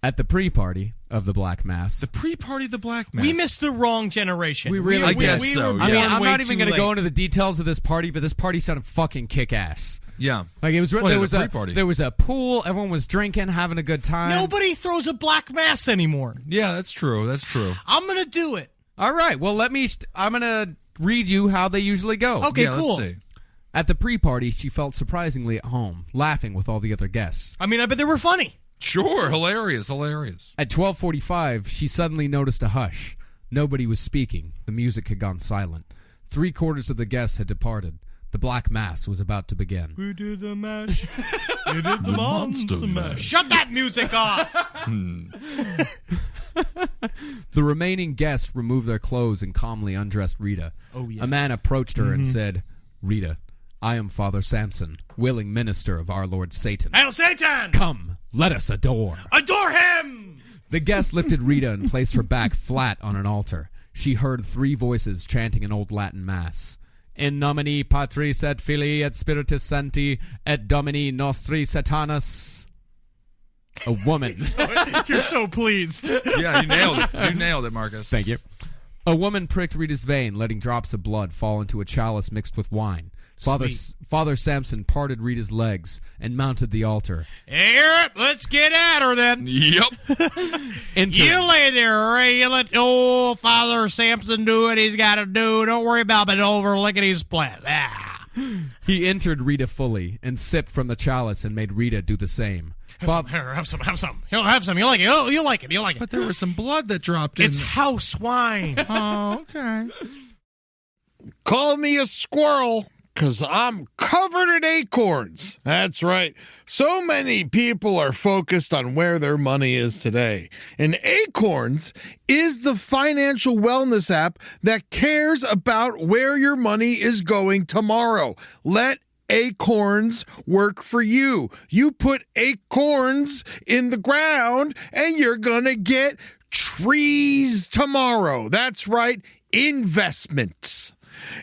At the pre-party of the Black Mass. The pre-party, of the black mass. We missed the wrong generation. We really I guess so, were yeah. I mean, born I'm way not even too going to go late. into the details of this party, but this party sounded fucking kick-ass. Yeah. Like it was. Well, There yeah, was the a pre-party. there was a pool. Everyone was drinking, having a good time. Nobody throws a black mass anymore. Yeah, that's true. That's true. I'm going to do it. All right. Well, I'm going to read you how they usually go. Okay, yeah, cool. Let's see. At the pre-party, she felt surprisingly at home, laughing with all the other guests. I mean, I bet they were funny. Sure. Hilarious. At 12:45, she suddenly noticed a hush. Nobody was speaking. The music had gone silent. 3/4 of the guests had departed. The Black Mass was about to begin. We did the mash. We did the monster mash. Shut that music off. The remaining guests removed their clothes and calmly undressed Rita. Oh, yeah. A man approached her and said, Rita, I am Father Samson, willing minister of our Lord Satan. Hail Satan! Come, let us adore. Adore him! The guest lifted Rita and placed her back flat on an altar. She heard 3 voices chanting an old Latin mass. In nomine Patris et Filii et Spiritus Sancti et Domini Nostri Satanas. A woman. You're so pleased. Yeah, you nailed it. You nailed it, Marcus. Thank you. A woman pricked Rita's vein, letting drops of blood fall into a chalice mixed with wine. Father Samson parted Rita's legs and mounted the altar. Here, let's get at her then. Yep. You lay there, Ray. You let old Father Samson do what he's got to do. Don't worry about it over lickety splat. He entered Rita fully and sipped from the chalice and made Rita do the same. Here, have some. He'll have some. You'll like it. You'll like it. You'll like it. But there was some blood that dropped in. It's house wine. Oh, okay. Call me a squirrel, because I'm covered in acorns. That's right. So many people are focused on where their money is today. And Acorns is the financial wellness app that cares about where your money is going tomorrow. Let Acorns work for you. You put acorns in the ground and you're going to get trees tomorrow. That's right, investments.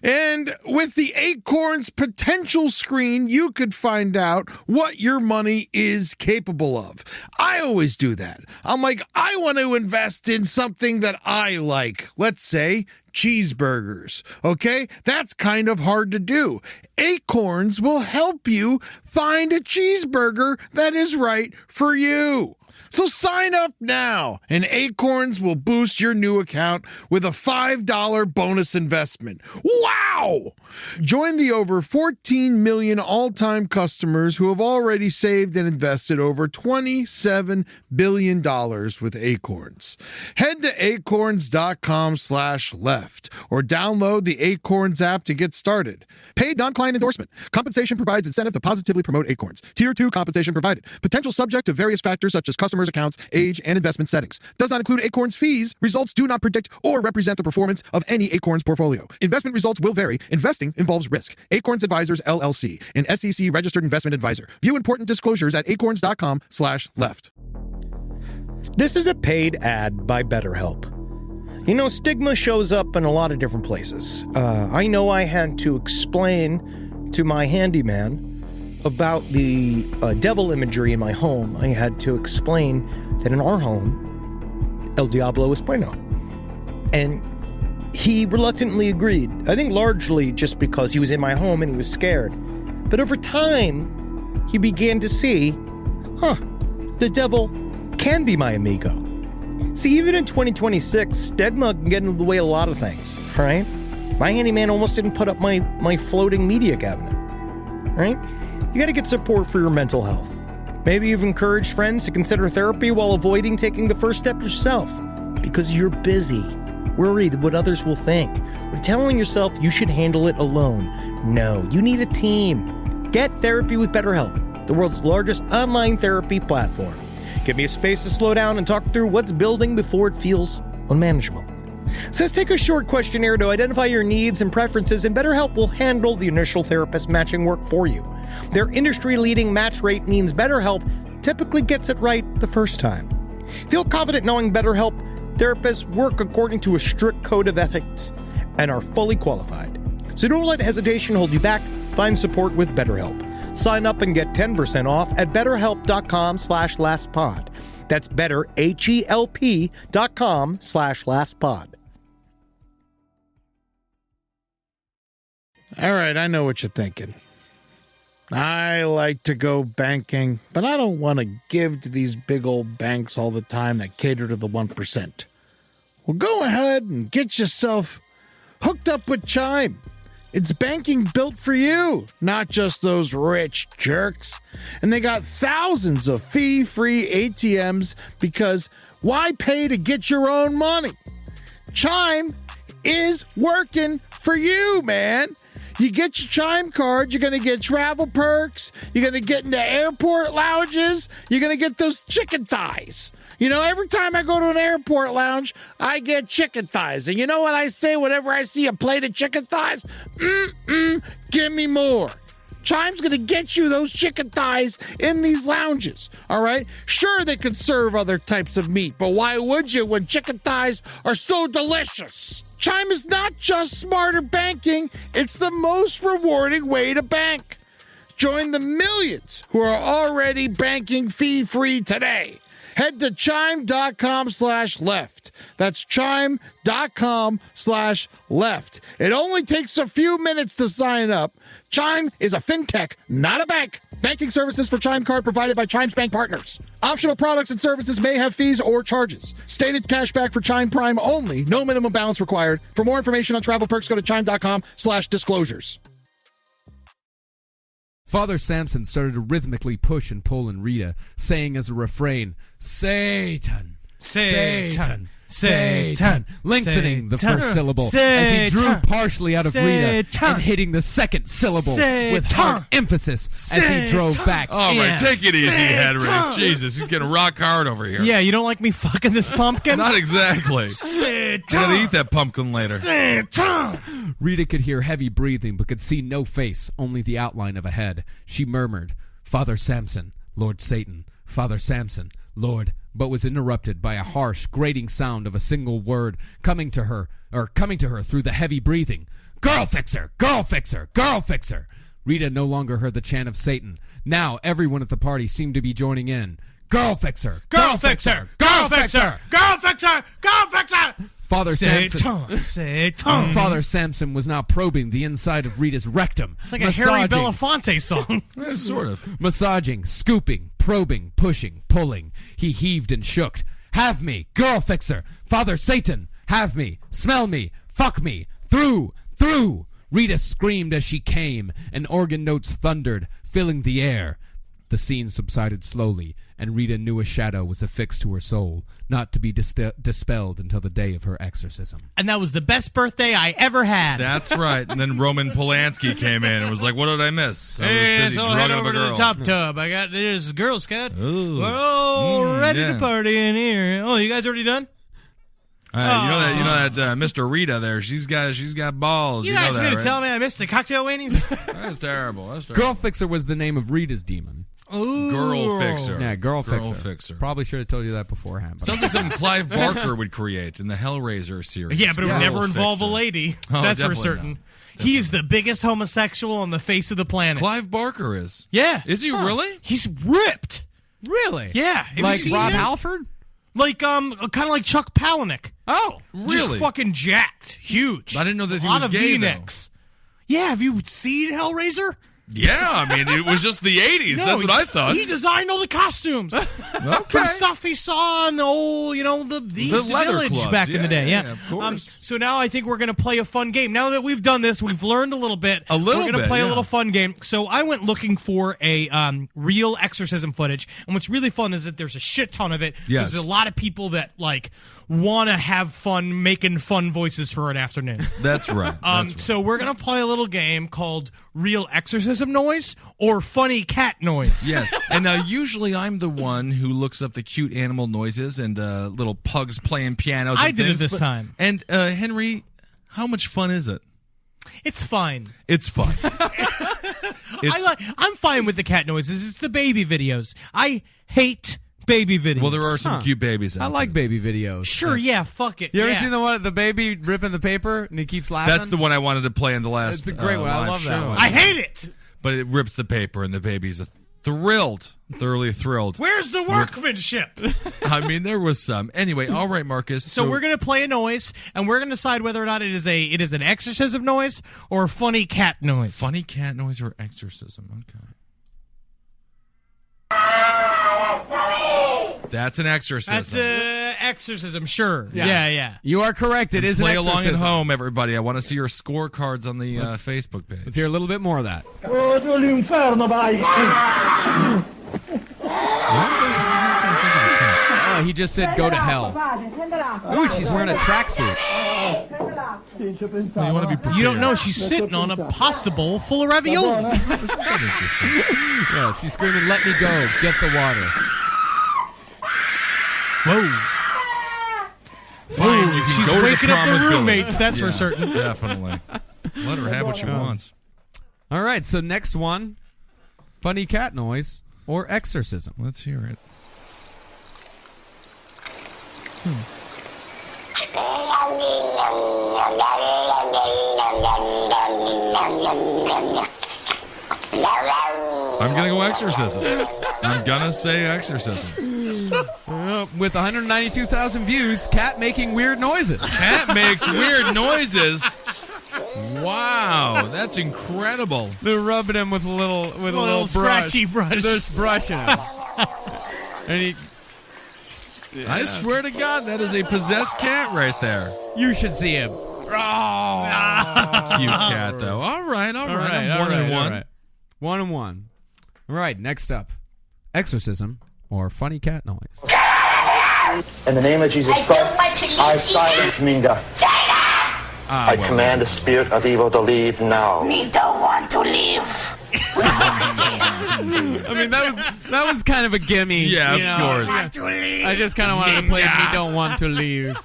And with the Acorns potential screen, you could find out what your money is capable of. I always do that. I'm like, I want to invest in something that I like. Let's say cheeseburgers. Okay? That's kind of hard to do. Acorns will help you find a cheeseburger that is right for you. So sign up now, and Acorns will boost your new account with a $5 bonus investment. Wow! Join the over 14 million all-time customers who have already saved and invested over $27 billion with Acorns. Head to acorns.com/left or download the Acorns app to get started. Paid non-client endorsement. Compensation provides incentive to positively promote Acorns. Tier 2 compensation provided. Potential subject to various factors such as customers' accounts, age, and investment settings. Does not include Acorns fees. Results do not predict or represent the performance of any Acorns portfolio. Investment results will vary. Investing involves risk. Acorns Advisors, LLC, an SEC registered investment advisor. View important disclosures at acorns.com/left. This is a paid ad by BetterHelp. You know, stigma shows up in a lot of different places. I know I had to explain to my handyman about the devil imagery in my home. I had to explain that in our home, El Diablo es bueno. And he reluctantly agreed. I think largely just because he was in my home and he was scared. But over time, he began to see, the devil can be my amigo. See, even in 2026, stigma can get in the way of a lot of things, right? My handyman almost didn't put up my floating media cabinet, right? You got to get support for your mental health. Maybe you've encouraged friends to consider therapy while avoiding taking the first step yourself because you're busy, worried what others will think, or telling yourself you should handle it alone. No, you need a team. Get therapy with BetterHelp, the world's largest online therapy platform. Give me a space to slow down and talk through what's building before it feels unmanageable. So let's take a short questionnaire to identify your needs and preferences, and BetterHelp will handle the initial therapist matching work for you. Their industry-leading match rate means BetterHelp typically gets it right the first time. Feel confident knowing BetterHelp therapists work according to a strict code of ethics and are fully qualified. So don't let hesitation hold you back. Find support with BetterHelp. Sign up and get 10% off at betterhelp.com/lastpod. That's betterhelp.com/lastpod. All right, I know what you're thinking. I like to go banking, but I don't want to give to these big old banks all the time that cater to the 1%. Well, go ahead and get yourself hooked up with Chime. It's banking built for you, not just those rich jerks. And they got thousands of fee-free ATMs because why pay to get your own money? Chime is working for you, man. You get your Chime card, you're going to get travel perks, you're going to get into airport lounges, you're going to get those chicken thighs. You know, every time I go to an airport lounge, I get chicken thighs. And you know what I say whenever I see a plate of chicken thighs? Give me more. Chime's going to get you those chicken thighs in these lounges, all right? Sure, they could serve other types of meat, but why would you when chicken thighs are so delicious? Chime is not just smarter banking, it's the most rewarding way to bank. Join the millions who are already banking fee-free today. Head to chime.com/left. That's chime.com/left. It only takes a few minutes to sign up. Chime is a fintech, not a bank. Banking services for Chime Card provided by Chime's bank partners. Optional products and services may have fees or charges. Stated cashback for Chime Prime only. No minimum balance required. For more information on travel perks, go to chime.com/disclosures. Father Samson started to rhythmically push and pull in Rita, saying as a refrain, Satan, Satan, Satan. lengthening the Satan. first syllable as he drew Satan. partially out of Rita Satan. and hitting the second syllable with Satan. hard emphasis as he drove back. All right, in. take it easy, Henry. Satan. Jesus, he's getting rock hard over here. Yeah, you don't like me fucking this pumpkin? Not exactly. I Satan. gotta eat that pumpkin later. Satan. Rita could hear heavy breathing but could see no face, only the outline of a head. She murmured, "Father Samson, Lord Satan, Father Samson, Lord," but was interrupted by a harsh, grating sound of a single word coming to her through the heavy breathing. "Girl fixer! Girl fixer! Girl fixer!" Rita no longer heard the chant of Satan. Now everyone at the party seemed to be joining in. "Girl fixer! Girl fixer! Girl fixer! Girl fixer! Girl fixer! Father Samson. Satan. Father Samson was now probing the inside of Rita's rectum. It's like a Harry Belafonte song. Yeah, sort of. Massaging, scooping, probing, pushing, pulling. He heaved and shook. "Have me, girl fixer! Father Satan! Have me! Smell me! Fuck me! Through! Through!" Rita screamed as she came, and organ notes thundered, filling the air. The scene subsided slowly, and Rita knew a shadow was affixed to her soul, not to be dispelled until the day of her exorcism. And that was the best birthday I ever had. That's right. And then Roman Polanski came in and was like, "What did I miss? I was Hey, busy so head drugging over a to the girl." top tub. I got this Girl Scout. Ooh. We're all ready yeah. to party in here. Oh, you guys already done? You know that Mr. Rita there. She's got balls. You know guys that, mean to right? tell me I missed the cocktail weightings? That's terrible. That's terrible. Girl fixer was the name of Rita's demon. Ooh. Girl fixer. Yeah, girl fixer. Girl fixer. Probably should have told you that beforehand. but- Sounds like something Clive Barker would create in the Hellraiser series. Yeah, but it would Girl never involve a fixer. lady. Oh, That's for definitely certain. not. He is the biggest homosexual on the face of the planet. Clive Barker is. Yeah. Is he really? He's ripped. Really? Yeah. Have you Like seen Rob him? Halford? Like, kind of like Chuck Palahniuk. Oh, Really? Just fucking jacked. Huge. I didn't know that he a lot was of gay, though. V-necks. Yeah, have you seen Hellraiser? Yeah, I mean, it was just the 80s. That's what I thought. He designed all the costumes from stuff he saw in the old, the East leather Village clubs. back in the day. Yeah, Yeah, of course. So now I think we're going to play a fun game. Now that we've done this, we've learned a little bit. A little We're going to bit, play a yeah. little fun game. So I went looking for a real exorcism footage, and what's really fun is that there's a shit ton of it. Yes. There's a lot of people that want to have fun making fun voices for an afternoon. That's right. That's right. So we're going to play a little game called Real Exorcism Noise or Funny Cat Noise. Yes. And now usually I'm the one who looks up the cute animal noises and little pugs playing pianos. I and did it things, this time. And Henry, how much fun is it? It's fine. It's fun. I'm fine with the cat noises. It's the baby videos. I hate baby videos. Well, there are some cute babies out I like there. baby videos. Sure, yeah, fuck it. You ever yeah. seen the one the baby ripping the paper and he keeps laughing? That's the one I wanted to play in the last It's a great one. I live love that show. one. I hate it. But it rips the paper and the baby's thoroughly thrilled. Where's the workmanship? I mean, there was some. Anyway, all right, Marcus. So we're gonna play a noise, and we're gonna decide whether or not it is an exorcism noise or a funny cat noise. Funny cat noise or exorcism. Okay. That's an exorcism. That's exorcism. Sure. Yeah. You are correct. It is Play an along at exorcism. home, everybody. I want to see your scorecards on the Facebook page. Let's hear a little bit more of that. Oh, he just said go to hell. Ooh, she's wearing a tracksuit. You want to be prepared. You don't know she's sitting on a pasta bowl full of ravioli. Isn't that interesting? Yeah, she's screaming, "Let me go! Get the water!" Whoa. Fine, you can She's go to waking up the prom with Billy. roommates, that's for Yeah, certain. Definitely. Let her have what she wants. All right, so next one, funny cat noise or exorcism. Let's hear it. I'm going to go exorcism. I'm going to say exorcism. With 192,000 views, cat making weird noises. Cat makes weird noises. Wow, that's incredible. They're rubbing him with a little scratchy brush. Just brushing him. And he, I swear to God, that is a possessed cat right there. you should see him. Cute cat, though. All right. I'm 1-1. 1-1. All right, next up, exorcism or funny cat noise. In the name of Jesus Christ, I silence Minga. I command the spirit of evil to leave now. Me don't want to leave. I mean, that was kind of a gimme. Yeah, you of know? course. Yeah. Want to leave. I just kind of wanted to play Me Don't Want to Leave.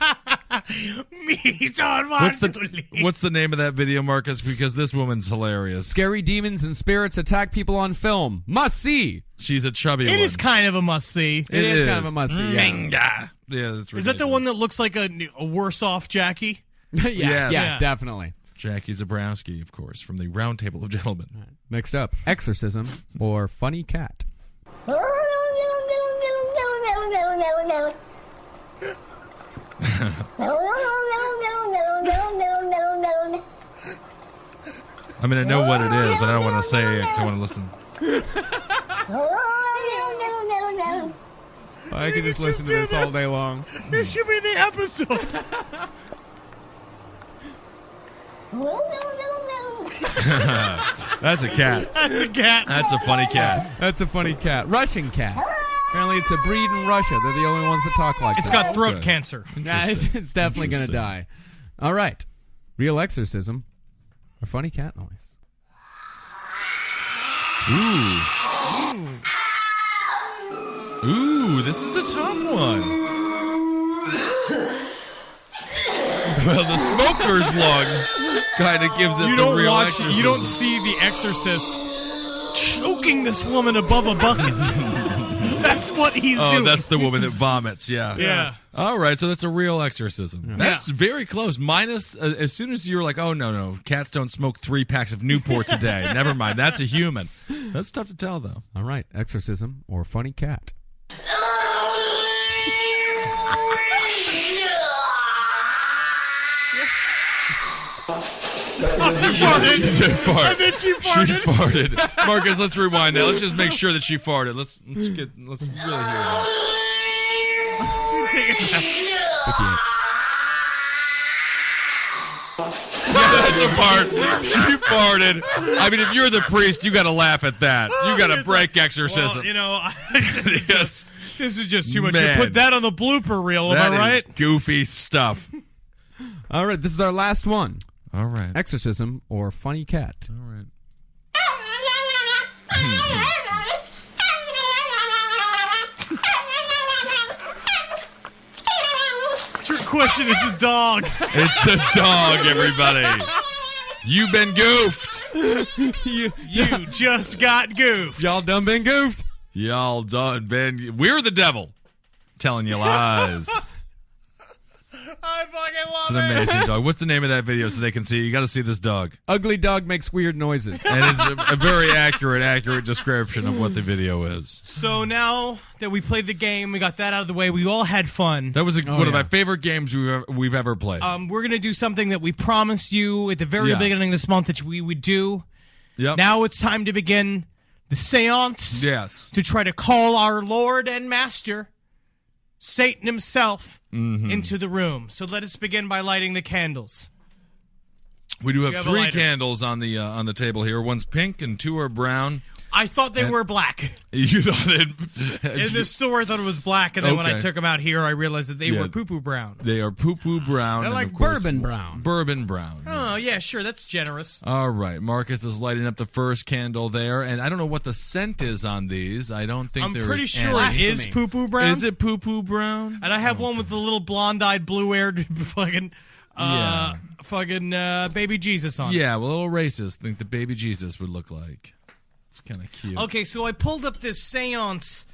Me don't want to leave. What's the name of that video, Marcus? Because this woman's hilarious. Scary demons and spirits attack people on film. Must see. She's a chubby one. It is kind of a must see. It is kind of a must see. Yeah. Minga. Yeah, that's Is that the one that looks like a worse off Jackie? yeah, Yes. definitely. Jackie Zabrowski, of course, from the Round Table of Gentlemen. Next up, exorcism or funny cat. I mean, I know what it is, but I don't want to say it because I want to listen. I could just listen to this all day long. This should be the episode. That's a cat. That's a cat. That's a funny cat. That's a funny cat. Russian cat. Apparently, it's a breed in Russia. They're the only ones that talk like It's that. got throat Okay. cancer. Yeah, it's definitely going to die. All right. Real exorcism or funny cat noise. Ooh, this is a tough one. Well, the smoker's lung kind of gives it You the don't real watch. exorcism. You don't see The Exorcist choking this woman above a bucket. That's what he's Oh, doing. that's the woman that vomits. Yeah. Yeah. All right, so that's a real exorcism. That's very close. Minus, as soon as you were like, oh, no, cats don't smoke 3 packs of Newports a day. Never mind, that's a human. That's tough to tell, though. All right. Exorcism or funny cat. She did fart. I bet she farted. She farted. Marcus, let's rewind that. Let's just make sure that she farted. Let's really hear that. 58. That's a part. She farted. I mean, if you're the priest, you got to laugh at that. You got to break exorcism. Well, you know, Yes. this is just too much. Man. You put that on the blooper reel, am That I is right? goofy stuff. All right. This is our last one. All right. Exorcism or funny cat. All right. Trick question. It's a dog. It's a dog, everybody. You've been goofed. You just got goofed. Y'all done been goofed? Y'all done been. We're the devil. Telling you lies. I fucking It's love an it. amazing dog. What's the name of that video so they can see? You got to see this dog. Ugly dog makes weird noises. And it's a very accurate description of what the video is. So now that we played the game, we got that out of the way. We all had fun. That was one of yeah. my favorite games we've ever played. We're gonna do something that we promised you at the very Yeah. beginning of this month that we would do. Yep. Now it's time to begin the seance. Yes. To try to call our Lord and Master, Satan himself, into the room. So let us begin by lighting the candles. We do have have a 3 lighter. candles on the table here. One's pink and 2 are brown. I thought they were black. You thought it. In the store, I thought it was black, and then when I Okay. took them out here, I realized that they Yeah. were poo-poo brown. They are poo-poo brown. They're and like of course, bourbon brown. Bourbon brown. Oh, yeah, sure, that's generous. All right. Marcus is lighting up the first candle there, and I don't know what the scent is on these. I don't think I'm there pretty is sure any. it is poo-poo brown. Is it poo-poo brown? And I have one with the little blonde-eyed, blue-haired fucking, Yeah. baby Jesus on it. Yeah, well, a little racist. Think the baby Jesus would look like. It's kind of cute. Okay, so I pulled up this seance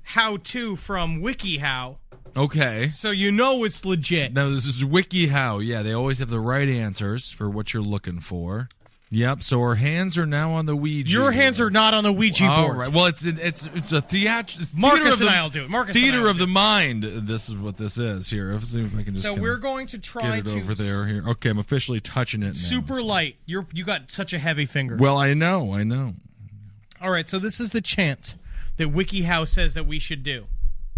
how-to from WikiHow, Okay. so you know it's legit. Now, this is WikiHow. Yeah, they always have the right answers for what you're looking for. Yep, so our hands are now on the Ouija. Your hands are not on the Ouija All board. right. Well, it's a theater. Marcus and I'll do it. Marcus and Theater I'll of do the mind. This is what this is here. Let's see if I can just So kinda we're going to try get it to over there. Here. Okay, I'm officially touching it now. super so- light. You got such a heavy finger. Well, I know. All right, so this is the chant that WikiHow says that we should do.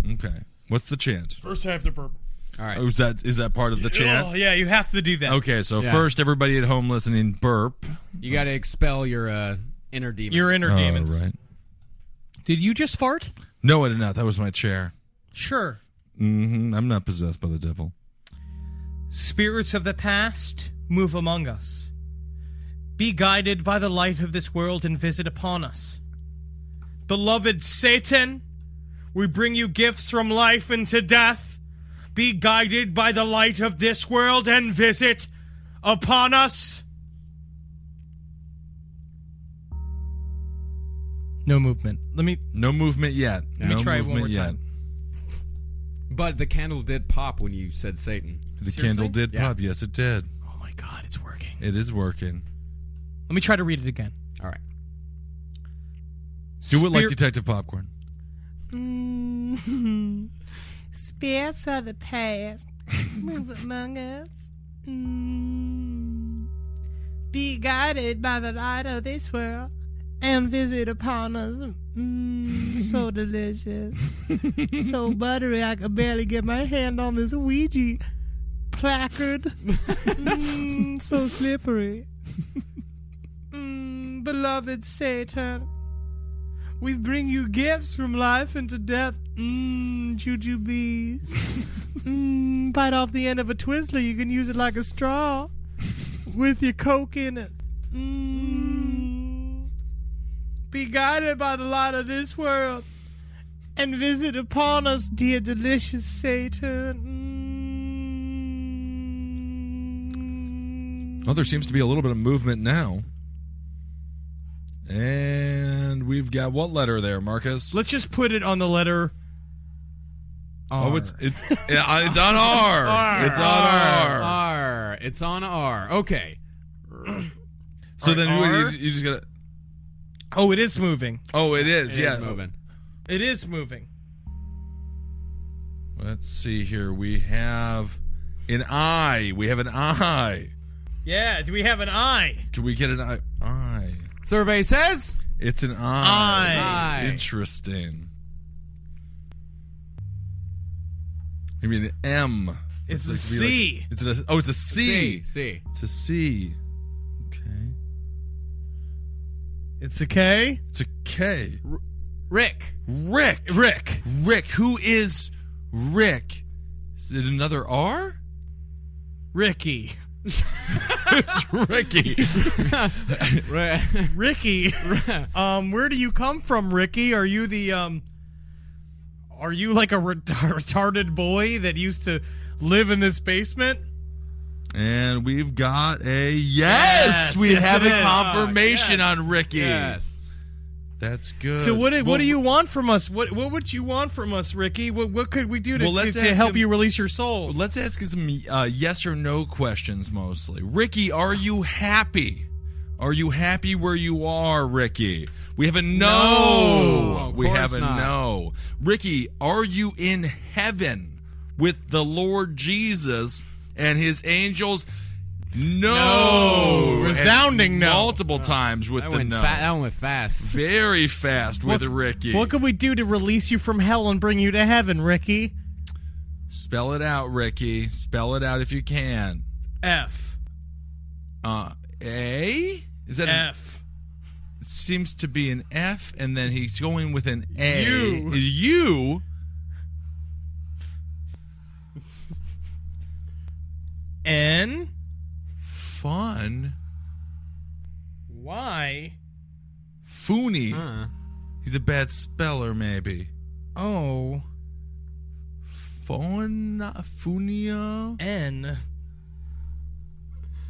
Okay. What's the chant? First, I have to burp. All right. Oh, is that part of the chant? Oh, yeah, you have to do that. Okay, so Yeah. first, everybody at home listening, burp. You got to expel your inner demon. Your inner demons. All right. Did you just fart? No, I did not. That was my chair. Sure. I'm not possessed by the devil. Spirits of the past, move among us. Be guided by the light of this world and visit upon us. Beloved Satan, we bring you gifts from life into death. Be guided by the light of this world and visit upon us. No movement. No movement yet. Let me try it one more time. But the candle did pop when you said Satan. The candle did pop. Yes, it did. Oh my God, it's working. It is working. Let me try to read it again. All right. Do it like Detective Popcorn. Spirits of the past, move among us. Be guided by the light of this world and visit upon us. So delicious. So buttery, I could barely get my hand on this Ouija placard. So slippery. Beloved Satan, we bring you gifts from life into death. Jujubes. Bite off the end of a Twizzler. You can use it like a straw with your Coke in it. Be guided by the light of this world and visit upon us, dear delicious Satan. Oh, there seems to be a little bit of movement now. And we've got what letter there, Marcus? Let's just put it on the letter R. Oh, it's on R. It's on R. R. It's on R. Okay. So Right, then R? you just gotta. Oh, it is moving. Oh, it is. It yeah, is moving. It is moving. Let's see here. We have an eye. We have an eye. Yeah, do we have an eye? Can we get an eye? Eye. Survey says It's an eye. Eye. Interesting. Maybe an M. It's a Looks like C. it's a C. C. It's a C. Okay. It's a K. It's a K. Rick. Rick. Who is Rick? Is it another R? Ricky. It's Ricky. Ricky. Where do you come from, Ricky? Are you like a retarded boy that used to live in this basement? And we've got a yes. We have it a is. confirmation Yes. on Ricky. Yes. That's good. So what do you want from us? What would you want from us, Ricky? What could we do to let's to ask help him- you release your soul? Let's ask you some yes or no questions mostly. Ricky, are you happy? Are you happy where you are, Ricky? We have a no. of We course have a not. no. Ricky, are you in heaven with the Lord Jesus and his angels? No. Resounding And no. Multiple times with That the went, no. that one went fast. Very fast with Ricky. What could we do to release you from hell and bring you to heaven, Ricky? Spell it out, Ricky. Spell it out if you can. F. A? Is that an F. It seems to be an F, and then he's going with an A. U. U. N. Fun. Y. Foony. He's a bad speller, maybe. O. Funia. N.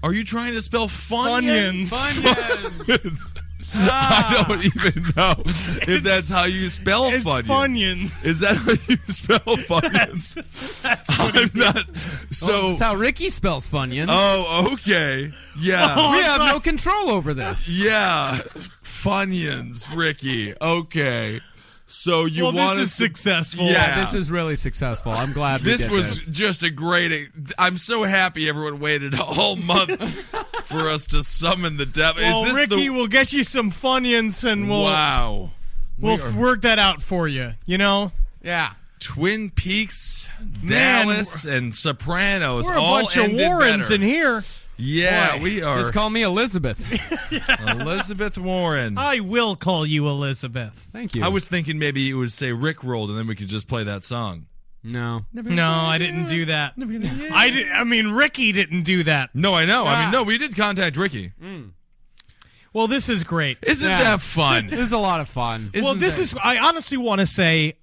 Are you trying to spell Funyuns? Funyuns. I don't even know if that's how you spell It's Funyuns. Funyuns. Is that how you spell Funyuns? That's what I'm not. So. That's how Ricky spells Funyuns. Oh, okay. Yeah. We have no control over this. Yeah. Funyuns, Ricky. Okay. So you Well, want this is successful. Yeah. This is really successful. I'm glad we This did was this. just a great. I'm so happy everyone waited a whole month for us to summon the devil. Well, Is this Ricky, we'll get you some Funyuns and wow. we'll We are- work that out for you. You know, Yeah. Twin Peaks, Man, Dallas, and Sopranos. we're a all bunch of ended Warrens better. in here. Yeah, Boy, we are. Just call me Elizabeth. Elizabeth Warren. I will call you Elizabeth. Thank you. I was thinking maybe you would say Rick rolled, and then we could just play that song. No. No, I didn't do that. I mean, Ricky didn't do that. No, I know. I mean, no, we did contact Ricky. Well, this is great. Isn't that fun? This is a lot of fun. I honestly want to say,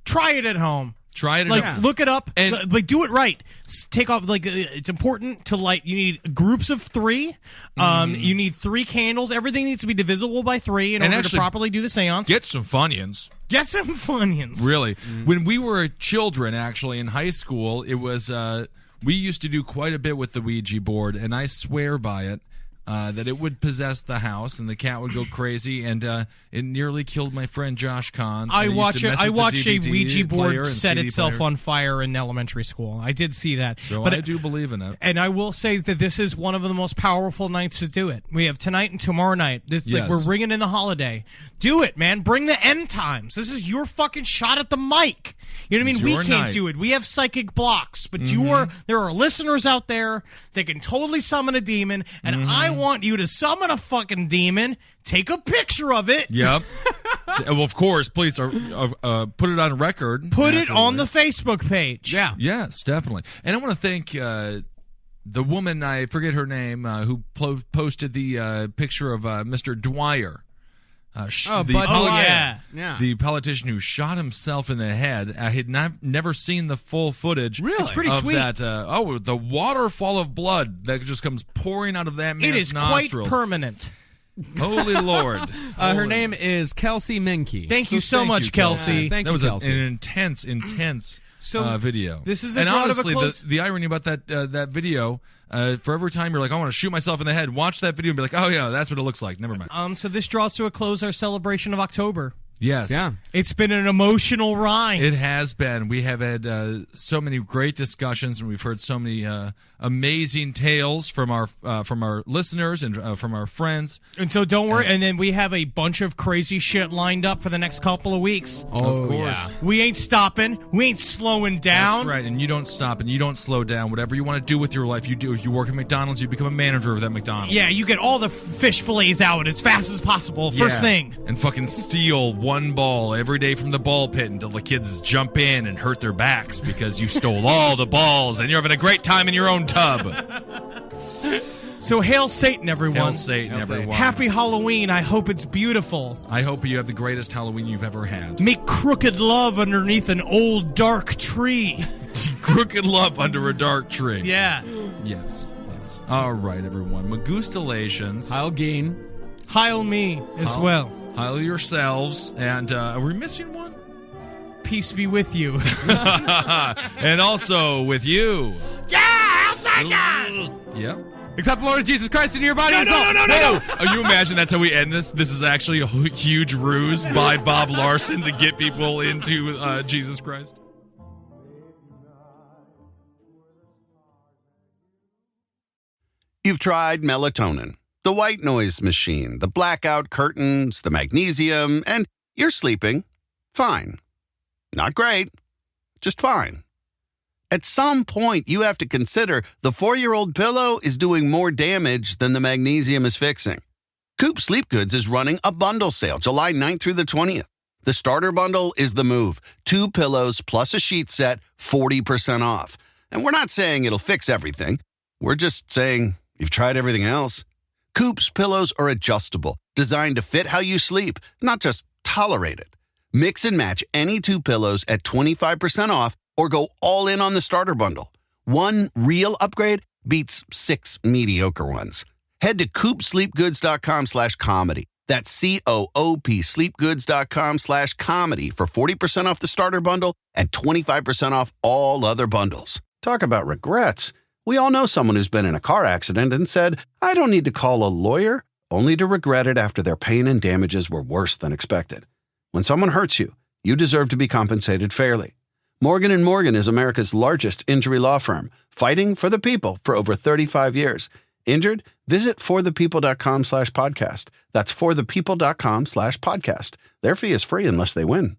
try it at home. Try it. Look it up. And do it right. Take off. It's important to light. You need groups of 3. You need 3 candles. Everything needs to be divisible by 3 in order to properly do the seance. Get some Funyuns. Get some Funyuns. Really. When we were children, actually, in high school, it was, we used to do quite a bit with the Ouija board, and I swear by it. That it would possess the house and the cat would go crazy, and it nearly killed my friend Josh Kahns. I watched a Ouija board set CD itself player. on fire in elementary school. I did see that. So but I do believe in it. And I will say that this is one of the most powerful nights to do it. We have tonight and tomorrow night. It's like we're ringing in the holiday. Do it, man. Bring the end times. This is your fucking shot at the mic. You know what I mean? We can't do it. We have psychic blocks, but there are listeners out there that can totally summon a demon, and I want you to summon a fucking demon, take a picture of it. Yep. Well, of course, please put it on record. Put it on the Facebook page. Yeah. Yes, definitely. And I want to thank the woman, I forget her name, who posted the picture of Mr. Dwyer. The politician who shot himself in the head. I had never seen the full footage. Really? It's pretty of sweet. That, the waterfall of blood that just comes pouring out of that man's nostrils. Quite permanent. Holy Lord. Her name is Kelsey Menke. Thank you so much, Kelsey. Thank that you, was Kelsey. an intense video. This is the and draw honestly, of a close. the irony about that video, for every time you're like, I want to shoot myself in the head, watch that video and be like, oh yeah, that's what it looks like. Never mind. So this draws to a close our celebration of October. Yes. Yeah. It's been an emotional ride. It has been. We have had so many great discussions, and we've heard so many amazing tales from our listeners and from our friends. And so don't worry. And then we have a bunch of crazy shit lined up for the next couple of weeks. Oh, of course. yeah. We ain't stopping. We ain't slowing down. That's right. And you don't stop and you don't slow down. Whatever you want to do with your life, you do. If you work at McDonald's, you become a manager of that McDonald's. Yeah, you get all the fish fillets out as fast as possible. First thing. And fucking steal one ball every day from the ball pit until the kids jump in and hurt their backs because you stole all the balls and you're having a great time in your own tub. So hail Satan, everyone. Hail Satan, everyone. Happy Halloween. I hope it's beautiful. I hope you have the greatest Halloween you've ever had. Make crooked love underneath an old dark tree. Crooked love under a dark tree. Yeah. Yes. All right, everyone. Magustalations. Heil Geen. Heil me as well. Heil yourselves. And are we missing one? Peace be with you. And also with you. Yeah, outside. Yep. Accept the Lord Jesus Christ into your body and soul. No. Oh, you imagine that's how we end this? This is actually a huge ruse by Bob Larson to get people into Jesus Christ. You've tried melatonin, the white noise machine, the blackout curtains, the magnesium, and you're sleeping fine. Not great, just fine. At some point, you have to consider the 4-year-old pillow is doing more damage than the magnesium is fixing. Coop Sleep Goods is running a bundle sale July 9th through the 20th. The starter bundle is the move. 2 pillows plus a sheet set, 40% off. And we're not saying it'll fix everything. We're just saying you've tried everything else. Coop's pillows are adjustable, designed to fit how you sleep, not just tolerate it. Mix and match any 2 pillows at 25% off or go all in on the starter bundle. One real upgrade beats 6 mediocre ones. Head to coopsleepgoods.com/comedy. That's COOP sleepgoods.com/comedy for 40% off the starter bundle and 25% off all other bundles. Talk about regrets. We all know someone who's been in a car accident and said, I don't need to call a lawyer, only to regret it after their pain and damages were worse than expected. When someone hurts you, you deserve to be compensated fairly. Morgan & Morgan is America's largest injury law firm, fighting for the people for over 35 years. Injured? Visit forthepeople.com/podcast. That's forthepeople.com/podcast. Their fee is free unless they win.